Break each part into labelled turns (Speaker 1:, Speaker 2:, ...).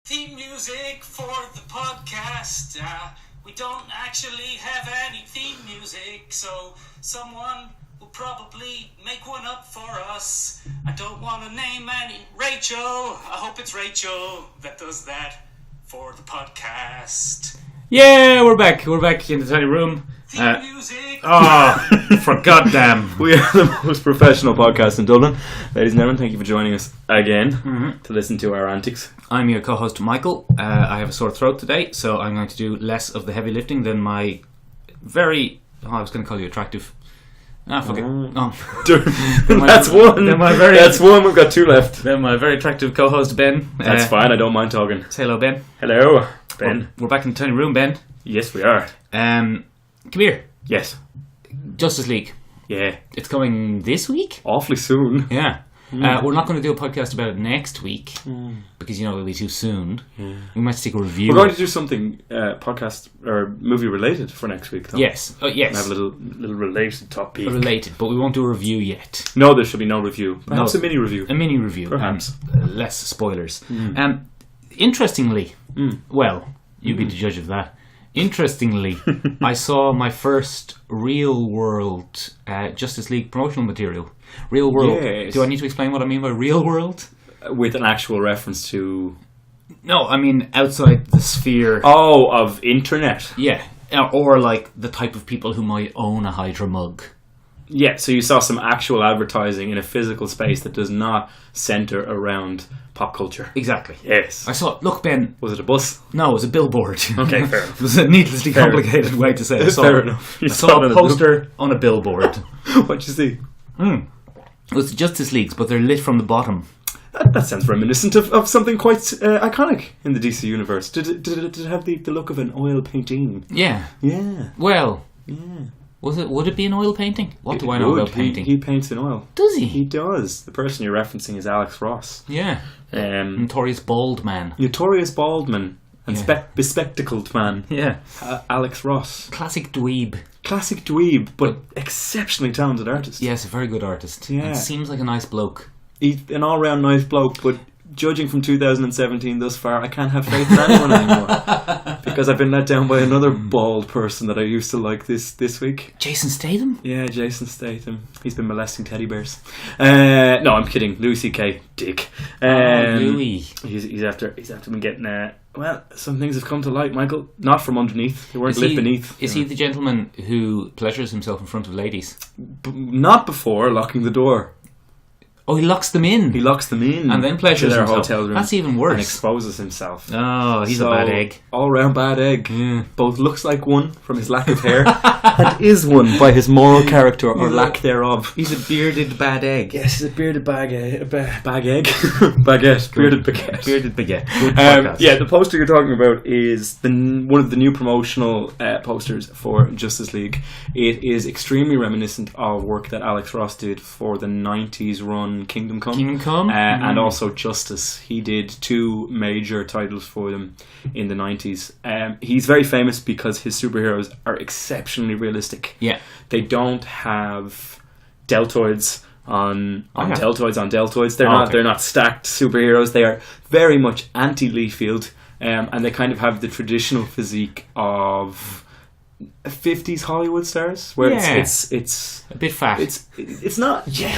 Speaker 1: theme music for the podcast. We don't actually have any theme music, so someone will probably make one up for us. I don't want to name any. Rachel! I hope it's Rachel that does that for the podcast.
Speaker 2: Yeah, we're back. We're back in the tiny room.
Speaker 1: Theme music!
Speaker 2: For goddamn.
Speaker 3: We are the most professional podcast in Dublin. Ladies and gentlemen, thank you for joining us again to listen to our antics.
Speaker 2: I'm your co-host, Micheal. I have a sore throat today, so I'm going to do less of the heavy lifting than my very... I was going to call you attractive. Fuck it.
Speaker 3: That's one. That's one. We've got two left.
Speaker 2: Then my very attractive co-host, Ben.
Speaker 3: That's fine. I don't mind talking.
Speaker 2: Say hello, Ben.
Speaker 3: Hello, Ben.
Speaker 2: We're back in the tiny room, Ben.
Speaker 3: Yes, we are.
Speaker 2: Come here.
Speaker 3: Yes.
Speaker 2: Justice League.
Speaker 3: Yeah.
Speaker 2: It's coming this week?
Speaker 3: Awfully soon.
Speaker 2: Yeah. We're not going to do a podcast about it next week because, it'll be too soon. We might take a review.
Speaker 3: We're going to do something podcast or movie related for next week, though.
Speaker 2: Yes. Yes.
Speaker 3: Have a little related topic.
Speaker 2: Related, but we won't do a review yet.
Speaker 3: No, there should be no review. Perhaps a mini review.
Speaker 2: A mini review.
Speaker 3: Perhaps.
Speaker 2: Less spoilers. Interestingly, well, you be the judge of that. Interestingly, I saw my first real world Justice League promotional material. Real world.
Speaker 3: Yes.
Speaker 2: Do I need to explain what I mean by real world?
Speaker 3: With an actual reference to...
Speaker 2: No, I mean outside the sphere.
Speaker 3: Oh, of internet.
Speaker 2: Yeah. Or like the type of people who might own a Hydra mug.
Speaker 3: Yeah, so you saw some actual advertising in a physical space that does not centre around pop culture.
Speaker 2: Exactly.
Speaker 3: Yes.
Speaker 2: I saw... Look, Ben...
Speaker 3: Was it a bus?
Speaker 2: No, it was a billboard.
Speaker 3: Okay, fair enough.
Speaker 2: It was a needlessly complicated way to say it.
Speaker 3: Fair enough.
Speaker 2: I saw a poster on a billboard.
Speaker 3: What'd you see?
Speaker 2: It was Justice Leagues, but they're lit from the bottom.
Speaker 3: That sounds reminiscent of something quite iconic in the DC universe. Did it have the look of an oil painting?
Speaker 2: Yeah.
Speaker 3: Yeah.
Speaker 2: Well...
Speaker 3: Yeah.
Speaker 2: Would it be an oil painting? What do I know about painting?
Speaker 3: He paints in oil.
Speaker 2: Does he?
Speaker 3: He does. The person you're referencing is Alex Ross.
Speaker 2: Yeah. Notorious bald man.
Speaker 3: Notorious bald man. And bespectacled man.
Speaker 2: Yeah.
Speaker 3: Alex Ross.
Speaker 2: Classic dweeb.
Speaker 3: Classic dweeb, but exceptionally talented artist.
Speaker 2: Yes, a very good artist.
Speaker 3: Yeah.
Speaker 2: And seems like a nice bloke.
Speaker 3: He's an all-round nice bloke, but judging from 2017 thus far, I can't have faith in anyone anymore. Because I've been let down by another bald person that I used to like this week.
Speaker 2: Jason Statham?
Speaker 3: Yeah, Jason Statham. He's been molesting teddy bears. No, I'm kidding. Louis C.K. Dick.
Speaker 2: Louis.
Speaker 3: He's after been getting... well, some things have come to light, Michael. Not from underneath. They weren't lit beneath.
Speaker 2: Is he the gentleman who pleasures himself in front of ladies?
Speaker 3: Not before locking the door.
Speaker 2: Oh, he locks them in.
Speaker 3: He locks them in.
Speaker 2: And then pleasures
Speaker 3: their
Speaker 2: himself.
Speaker 3: hotel room.
Speaker 2: That's even worse.
Speaker 3: And exposes himself.
Speaker 2: Oh, he's a bad egg.
Speaker 3: All-round bad egg. Yeah. Both looks like one from his lack of hair and is one by his moral character or lack thereof.
Speaker 2: He's a bearded bad egg.
Speaker 3: Yes, he's a bearded bag egg. Baguette. Bearded baguette.
Speaker 2: Bearded baguette. Good podcast.
Speaker 3: Yeah, the poster you're talking about is one of the new promotional posters for Justice League. It is extremely reminiscent of work that Alex Ross did for the 90s run Kingdom Come. And also Justice. He did two major titles for them in the 90s. He's very famous because his superheroes are exceptionally realistic.
Speaker 2: Yeah.
Speaker 3: They don't have deltoids on deltoids. They're not stacked superheroes. They are very much anti-Leafield, and they kind of have the traditional physique of 50s Hollywood stars, where it's
Speaker 2: a bit fat.
Speaker 3: It's not. Yeah,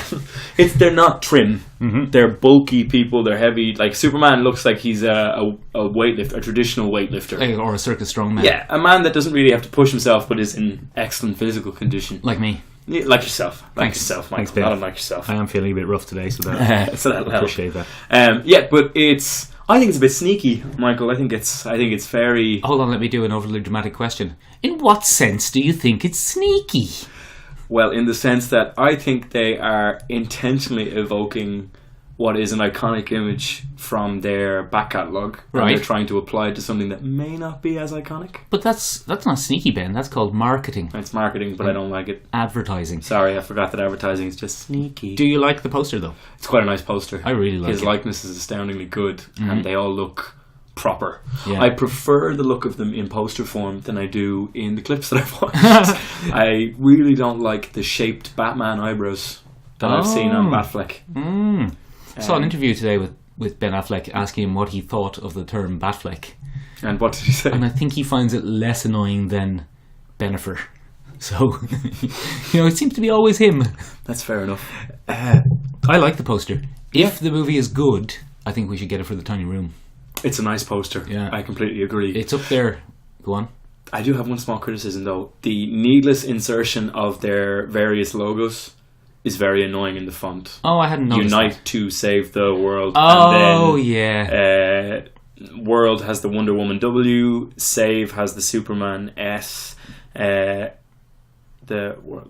Speaker 3: they're not trim. Mm-hmm. They're bulky people. They're heavy. Like Superman looks like he's a weightlifter, a traditional weightlifter,
Speaker 2: or a circus strongman.
Speaker 3: Yeah, a man that doesn't really have to push himself, but is in excellent physical condition,
Speaker 2: like me.
Speaker 3: Yeah, like yourself.
Speaker 2: Thanks.
Speaker 3: Yourself, Michael.
Speaker 2: Thanks, Ben.
Speaker 3: Not unlike yourself.
Speaker 2: I am feeling a bit rough today, so that'll
Speaker 3: appreciate
Speaker 2: help.
Speaker 3: That. Yeah, but I think it's a bit sneaky, Michael. I think it's very...
Speaker 2: Hold on, let me do an overly dramatic question. In what sense do you think it's sneaky?
Speaker 3: Well, in the sense that I think they are intentionally evoking what is an iconic image from their back catalogue.
Speaker 2: Right.
Speaker 3: And they're trying to apply it to something that may not be as iconic.
Speaker 2: But that's not sneaky, Ben. That's called marketing.
Speaker 3: It's marketing, but I don't like it.
Speaker 2: Advertising.
Speaker 3: Sorry, I forgot that advertising is just sneaky.
Speaker 2: Do you like the poster, though?
Speaker 3: It's quite a nice poster.
Speaker 2: I really like it.
Speaker 3: His likeness is astoundingly good, and they all look proper.
Speaker 2: Yeah.
Speaker 3: I prefer the look of them in poster form than I do in the clips that I've watched. I really don't like the shaped Batman eyebrows that I've seen on Batfleck.
Speaker 2: I saw an interview today with with Ben Affleck, asking him what he thought of the term Batfleck.
Speaker 3: And what did he say?
Speaker 2: And I think he finds it less annoying than Benifer. So, it seems to be always him.
Speaker 3: That's fair enough.
Speaker 2: I like the poster. If the movie is good, I think we should get it for the tiny room.
Speaker 3: It's a nice poster.
Speaker 2: Yeah.
Speaker 3: I completely agree.
Speaker 2: It's up there. Go on.
Speaker 3: I do have one small criticism, though. The needless insertion of their various logos is very annoying in the font.
Speaker 2: Oh, I hadn't noticed
Speaker 3: Unite
Speaker 2: that.
Speaker 3: to save the world.
Speaker 2: Oh,
Speaker 3: and then,
Speaker 2: yeah.
Speaker 3: World has the Wonder Woman W. Save has the Superman S. The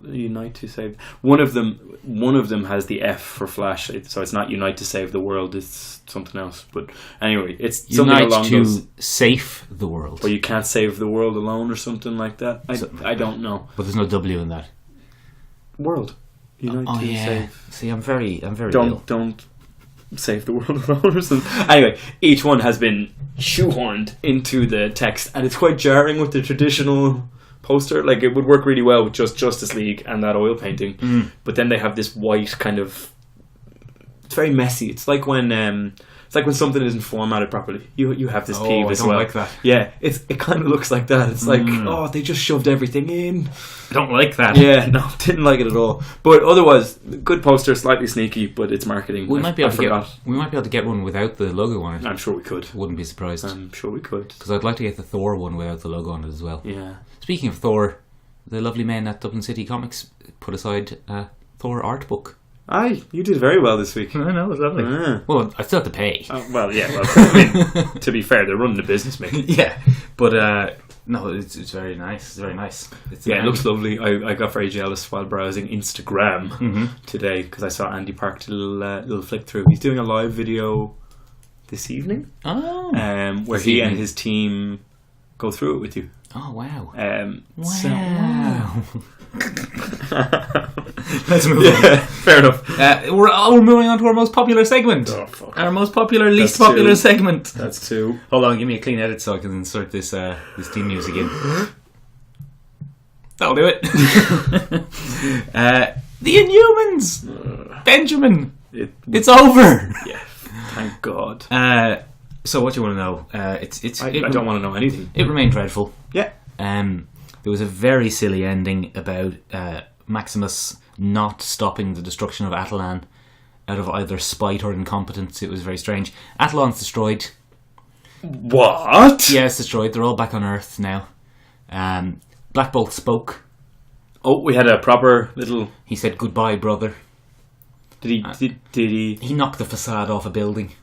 Speaker 3: Unite to save. One of them has the F for Flash, so it's not Unite to save the world. It's something else. But anyway, it's something
Speaker 2: Unite
Speaker 3: along
Speaker 2: to
Speaker 3: those.
Speaker 2: save the world.
Speaker 3: Or you can't save the world alone, or something like that. I don't know.
Speaker 2: But there's no W in that.
Speaker 3: World. Unite to save.
Speaker 2: See, I'm very ill.
Speaker 3: Don't save the world alone or something. Anyway, each one has been shoehorned into the text, and it's quite jarring with the traditional poster. Like, it would work really well with just Justice League and that oil painting, but then they have this white kind of. It's very messy. It's like when something isn't formatted properly. You have this peeve as well.
Speaker 2: I don't like that.
Speaker 3: Yeah, it kind of looks like that. It's like, they just shoved everything in.
Speaker 2: I don't like that.
Speaker 3: Yeah, no, didn't like it at all. But otherwise, good poster, slightly sneaky, but it's marketing.
Speaker 2: We might be able to get one without the logo on it.
Speaker 3: I'm sure we could.
Speaker 2: Wouldn't be surprised.
Speaker 3: I'm sure we could.
Speaker 2: Because I'd like to get the Thor one without the logo on it as well.
Speaker 3: Yeah.
Speaker 2: Speaking of Thor, the lovely men at Dublin City Comics put aside a Thor art book.
Speaker 3: Aye, you did very well this week.
Speaker 2: I know, it was lovely. Well, I still have to pay.
Speaker 3: To be fair, they're running the business, mate.
Speaker 2: Yeah, but no, it's very nice. It's very nice.
Speaker 3: It looks lovely. I got very jealous while browsing Instagram today because I saw Andy Park did a little flick through. He's doing a live video this evening, where he and his team go through it with you.
Speaker 2: Oh wow!
Speaker 3: Wow.
Speaker 2: Let's move on.
Speaker 3: Fair enough.
Speaker 2: We're moving on to our most popular segment.
Speaker 3: Oh, fuck.
Speaker 2: Our most popular, least popular segment.
Speaker 3: That's two.
Speaker 2: Hold on, give me a clean edit so I can insert this theme music in. That'll do it. The Inhumans! Benjamin! It's over!
Speaker 3: Yeah, thank God.
Speaker 2: So what do you want to know?
Speaker 3: I don't want to know anything.
Speaker 2: It remained dreadful.
Speaker 3: Yeah.
Speaker 2: There was a very silly ending about Maximus not stopping the destruction of Atalan out of either spite or incompetence. It was very strange. Atalan's destroyed.
Speaker 3: What?
Speaker 2: Yeah, it's destroyed. They're all back on Earth now. Black Bolt spoke.
Speaker 3: Oh, we had a proper little...
Speaker 2: He said, "Goodbye, brother."
Speaker 3: Did he...
Speaker 2: He knocked the facade off a building.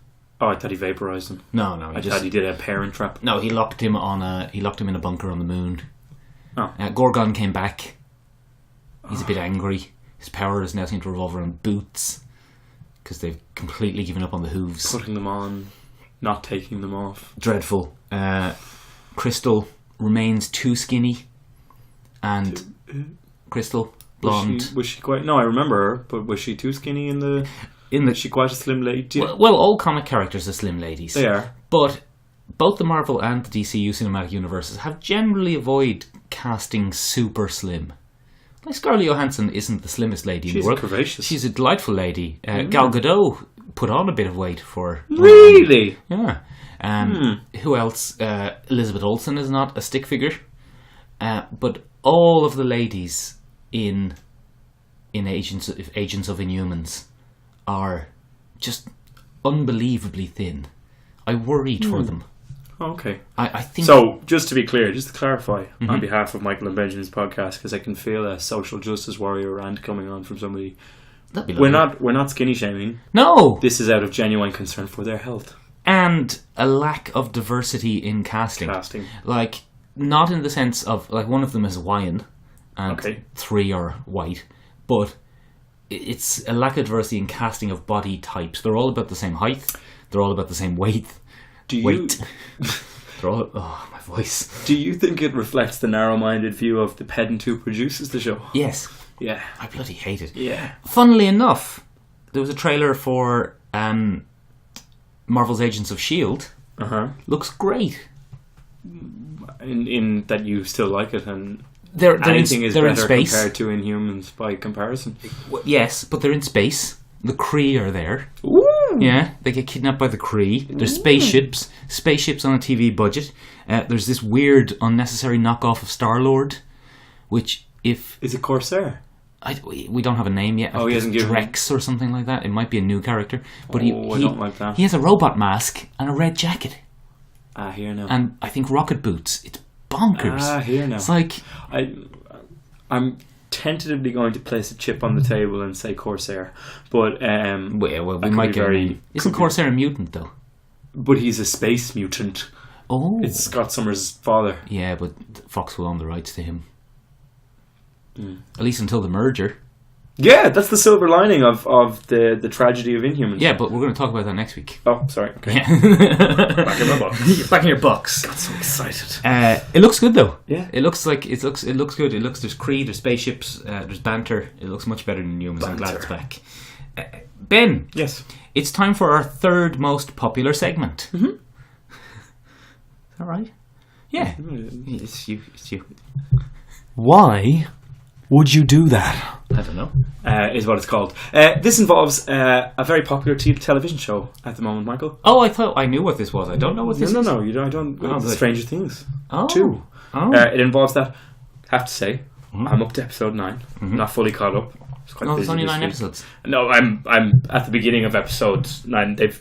Speaker 3: Oh, I thought he vaporized him.
Speaker 2: No,
Speaker 3: I thought he did a parent trap.
Speaker 2: No, he locked him in a bunker on the moon.
Speaker 3: Oh.
Speaker 2: Gorgon came back. He's a bit angry. His power is now seem to revolve around boots because they've completely given up on the hooves.
Speaker 3: Putting them on, not taking them off.
Speaker 2: Dreadful. Crystal remains too skinny, and Crystal blonde.
Speaker 3: Was she quite? No, I remember her, but was she too skinny in the? Is she quite a slim lady?
Speaker 2: Well, all comic characters are slim ladies.
Speaker 3: They are.
Speaker 2: But both the Marvel and the DCU cinematic universes have generally avoided casting super slim. Like Scarlett Johansson isn't the slimmest lady in the world.
Speaker 3: She's curvaceous.
Speaker 2: She's a delightful lady. Gal Gadot put on a bit of weight for...
Speaker 3: Really?
Speaker 2: Yeah. Who else? Elizabeth Olsen is not a stick figure. But all of the ladies in Agents of Inhumans are just unbelievably thin. I worried for them.
Speaker 3: Okay.
Speaker 2: I think
Speaker 3: so. Just to be clear, just to clarify, on behalf of Micheal and Benjamin's podcast, because I can feel a social justice warrior rant coming on from somebody.
Speaker 2: That'd be lovely.
Speaker 3: We're not skinny shaming.
Speaker 2: No.
Speaker 3: This is out of genuine concern for their health
Speaker 2: and a lack of diversity in casting. Like, not in the sense of like one of them is Hawaiian and three are white, but it's a lack of diversity in casting of body types. They're all about the same height. They're all about the same weight. They're all... Oh, my voice.
Speaker 3: Do you think it reflects the narrow-minded view of the pedant who produces the show?
Speaker 2: Yes.
Speaker 3: Yeah.
Speaker 2: I bloody hate it.
Speaker 3: Yeah.
Speaker 2: Funnily enough, there was a trailer for Marvel's Agents of S.H.I.E.L.D. Looks great.
Speaker 3: In that you still like it and...
Speaker 2: Anything is better
Speaker 3: compared to Inhumans by comparison.
Speaker 2: Yes, but they're in space. The Kree are there.
Speaker 3: Ooh!
Speaker 2: Yeah, they get kidnapped by the Kree. There's spaceships on a TV budget. There's this weird, unnecessary knockoff of Star-Lord, which if...
Speaker 3: Is it Corsair?
Speaker 2: We don't have a name yet.
Speaker 3: He hasn't given
Speaker 2: Drex or something like that. It might be a new character. But
Speaker 3: I don't like that.
Speaker 2: He has a robot mask and a red jacket.
Speaker 3: Here now.
Speaker 2: And I think rocket boots. It's bonkers.
Speaker 3: Here now.
Speaker 2: It's like...
Speaker 3: I'm tentatively going to place a chip on the table and say Corsair. But,
Speaker 2: we might get a name. Isn't Corsair a mutant, though?
Speaker 3: But he's a space mutant.
Speaker 2: Oh.
Speaker 3: It's Scott Summers' father.
Speaker 2: Yeah, but Fox will own the rights to him. At least until the merger.
Speaker 3: Yeah, that's the silver lining of the tragedy of Inhumans.
Speaker 2: Yeah, but we're going to talk about that next week.
Speaker 3: Oh, sorry. Okay.
Speaker 2: Yeah.
Speaker 3: Back in my box.
Speaker 2: Back in your box.
Speaker 3: Got so excited.
Speaker 2: It looks good though.
Speaker 3: Yeah.
Speaker 2: It looks good. There's Kree, there's spaceships, there's banter. It looks much better than Inhumans. I'm glad it's back. Ben.
Speaker 3: Yes.
Speaker 2: It's time for our third most popular segment.
Speaker 3: Mm-hmm.
Speaker 2: Is that right? Yeah. It's you.
Speaker 4: Why would you do that?
Speaker 2: I don't know.
Speaker 3: Is what it's called. This involves a very popular television show at the moment, Michael.
Speaker 2: Oh, I thought I knew what this was. I don't know what this is.
Speaker 3: No, you don't. I don't.
Speaker 2: Oh,
Speaker 3: Stranger Things.
Speaker 2: Oh.
Speaker 3: 2.
Speaker 2: Oh.
Speaker 3: It involves that. Have to say, I'm up to episode 9. Not fully caught up.
Speaker 2: There's only 9 episodes.
Speaker 3: No, I'm at the beginning of episode 9. They've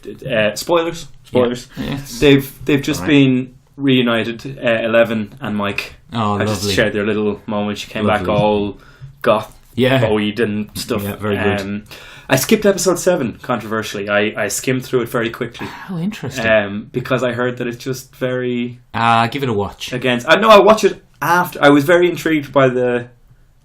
Speaker 3: spoilers.
Speaker 2: Yeah. Yes.
Speaker 3: They've just been reunited. 11 and Mike.
Speaker 2: Oh,
Speaker 3: have
Speaker 2: lovely.
Speaker 3: just shared their little moment. She came
Speaker 2: Lovely.
Speaker 3: back all goth.
Speaker 2: Yeah.
Speaker 3: Boyd and stuff.
Speaker 2: Yeah, very good.
Speaker 3: I skipped episode 7, controversially. I skimmed through it very quickly.
Speaker 2: How interesting.
Speaker 3: Because I heard that it's just very...
Speaker 2: give it a watch.
Speaker 3: Against... No, I watched it after. I was very intrigued by the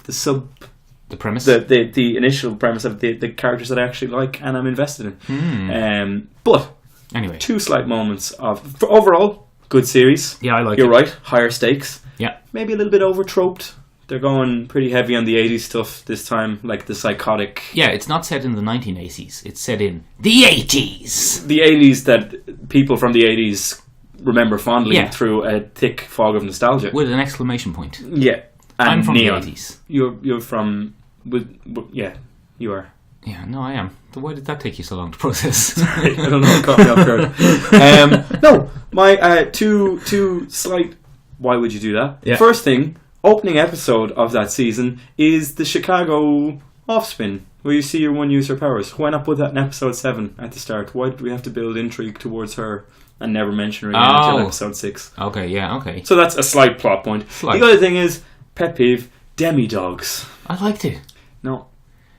Speaker 2: The premise?
Speaker 3: The initial premise of the characters that I actually like and I'm invested in. But...
Speaker 2: Anyway.
Speaker 3: 2 slight moments of... Overall, good series.
Speaker 2: Yeah, I like
Speaker 3: You're
Speaker 2: it.
Speaker 3: right. Higher stakes.
Speaker 2: Yeah.
Speaker 3: Maybe a little bit over-troped. They're going pretty heavy on the 80s stuff this time, like the psychotic...
Speaker 2: Yeah, it's not set in the 1980s. It's set in the 80s!
Speaker 3: The 80s that people from the 80s remember fondly through a thick fog of nostalgia.
Speaker 2: With an exclamation point.
Speaker 3: Yeah. And
Speaker 2: I'm from
Speaker 3: neon.
Speaker 2: the 80s.
Speaker 3: You're from... Yeah, you are.
Speaker 2: Yeah, no, I am. Why did that take you so long to process?
Speaker 3: Sorry, I don't know. It caught me off guard. No, my two slight... Why would you do that?
Speaker 2: Yeah.
Speaker 3: First thing... Opening episode of that season is the Chicago Offspring, where you see your one user powers. Why not put that in episode 7 at the start? Why did we have to build intrigue towards her and never mention her again until episode 6?
Speaker 2: Okay, yeah, okay.
Speaker 3: So that's a slight plot point.
Speaker 2: Slight.
Speaker 3: The other thing is, pet peeve, Demadogs.
Speaker 2: I liked it.
Speaker 3: No.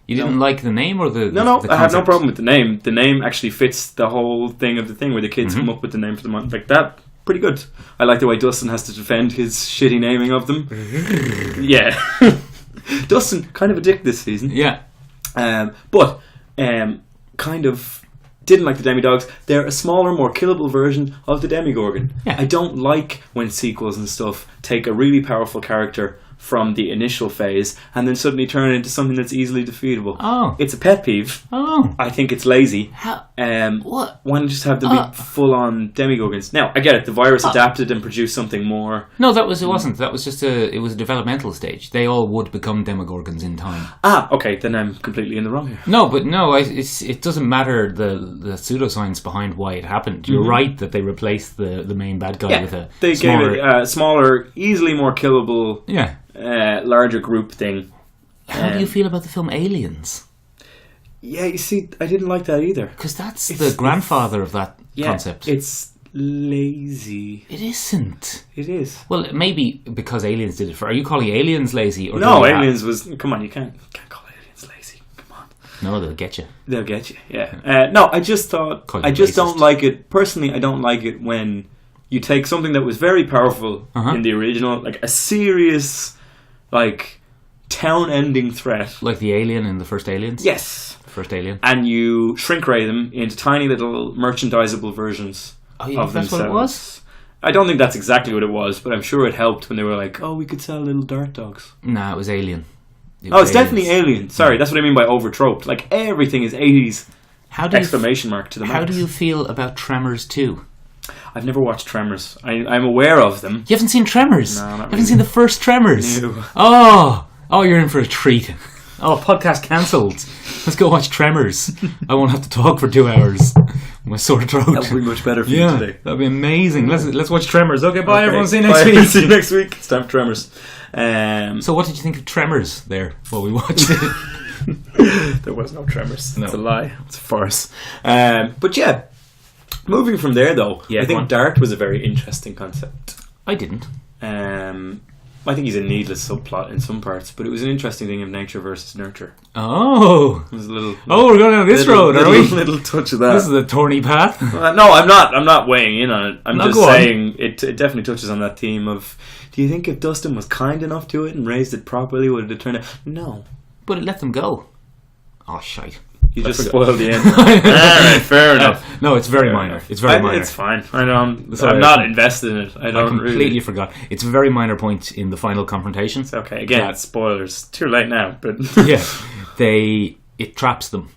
Speaker 2: You didn't like the name or the
Speaker 3: No,
Speaker 2: the
Speaker 3: I have no
Speaker 2: concept?
Speaker 3: problem with the name. The name actually fits the whole thing of the thing where the kids come up with the name for the month. Like that. Pretty good. I like the way Dustin has to defend his shitty naming of them. Yeah. Dustin, kind of a dick this season.
Speaker 2: Yeah.
Speaker 3: But kind of didn't like the Demadogs. They're a smaller, more killable version of the Demigorgon.
Speaker 2: Yeah.
Speaker 3: I don't like when sequels and stuff take a really powerful character from the initial phase and then suddenly turn it into something that's easily defeatable.
Speaker 2: Oh.
Speaker 3: It's a pet peeve.
Speaker 2: Oh.
Speaker 3: I think it's lazy.
Speaker 2: How?
Speaker 3: What? Why not just have them be full-on Demigorgons? Now, I get it. The virus adapted and produced something more...
Speaker 2: No, it wasn't. That was just it was a developmental stage. They all would become Demogorgons in time.
Speaker 3: Okay. Then I'm completely in the wrong here.
Speaker 2: No, but no, it doesn't matter the pseudoscience behind why it happened. You're right that they replaced the main bad guy with a
Speaker 3: they
Speaker 2: smaller...
Speaker 3: gave it a smaller, easily more killable...
Speaker 2: Yeah.
Speaker 3: Larger group thing.
Speaker 2: How do you feel about the film Aliens?
Speaker 3: Yeah, you see, I didn't like that either.
Speaker 2: Because that's the grandfather of that concept.
Speaker 3: It's lazy.
Speaker 2: It isn't.
Speaker 3: It is.
Speaker 2: Well, maybe because Aliens did it for... Are you calling Aliens lazy? Or
Speaker 3: No, Aliens was... Come on, you can't call Aliens lazy. Come on.
Speaker 2: No, they'll get you.
Speaker 3: They'll get you, yeah. No, I just thought... I just don't like it. Personally, I don't like it when you take something that was very powerful in the original, like a serious... like town-ending threat,
Speaker 2: like the alien in the first Aliens.
Speaker 3: Yes,
Speaker 2: the first Alien,
Speaker 3: and you shrink ray them into tiny little merchandisable versions of
Speaker 2: that's
Speaker 3: themselves.
Speaker 2: what it was?
Speaker 3: I don't think that's exactly what it was, but I'm sure it helped when they were like, "Oh, we could sell little dart dogs."
Speaker 2: Nah, it was Alien.
Speaker 3: It's definitely Alien. Sorry, that's what I mean by over-troped. Like everything is 80s. Exclamation mark to the max.
Speaker 2: How do you feel about Tremors 2?
Speaker 3: I've never watched Tremors. I'm aware of them.
Speaker 2: You haven't seen Tremors?
Speaker 3: No, not really.
Speaker 2: You haven't seen the first Tremors?
Speaker 3: No.
Speaker 2: Oh, you're in for a treat. Oh, podcast cancelled. Let's go watch Tremors. I won't have to talk for 2 hours. my sore throat.
Speaker 3: That'll be much better for you today.
Speaker 2: That'll be amazing. Let's watch Tremors. Okay, bye everyone. See you
Speaker 3: Bye.
Speaker 2: next week.
Speaker 3: See you next week. It's time for Tremors.
Speaker 2: So what did you think of Tremors there while we watched it?
Speaker 3: There was no Tremors.
Speaker 2: No.
Speaker 3: It's a lie. It's a farce. But yeah, moving from there though, I think Dart was a very interesting concept.
Speaker 2: I didn't.
Speaker 3: I think he's a needless subplot in some parts, but it was an interesting thing of nature versus nurture.
Speaker 2: Oh.
Speaker 3: It was a little.
Speaker 2: We're going down this road, are we?
Speaker 3: Little touch of that.
Speaker 2: This is a thorny path.
Speaker 3: No, I'm not. I'm not weighing in on it. I'm
Speaker 2: No,
Speaker 3: just
Speaker 2: go on.
Speaker 3: saying it definitely touches on that theme of. Do you think if Dustin was kind enough to it and raised it properly, would it have turned out? No.
Speaker 2: But it let them go. Oh, shite.
Speaker 3: You just spoiled the end. Alright, fair enough.
Speaker 2: No, it's very minor. It's very minor.
Speaker 3: It's fine. I know. I'm
Speaker 2: Sorry,
Speaker 3: not invested in it. I
Speaker 2: I
Speaker 3: don't
Speaker 2: completely
Speaker 3: really.
Speaker 2: forgot. It's a very minor point in the final confrontation.
Speaker 3: It's okay. Again, it's spoilers. Too late now. But
Speaker 2: Yeah. It traps them.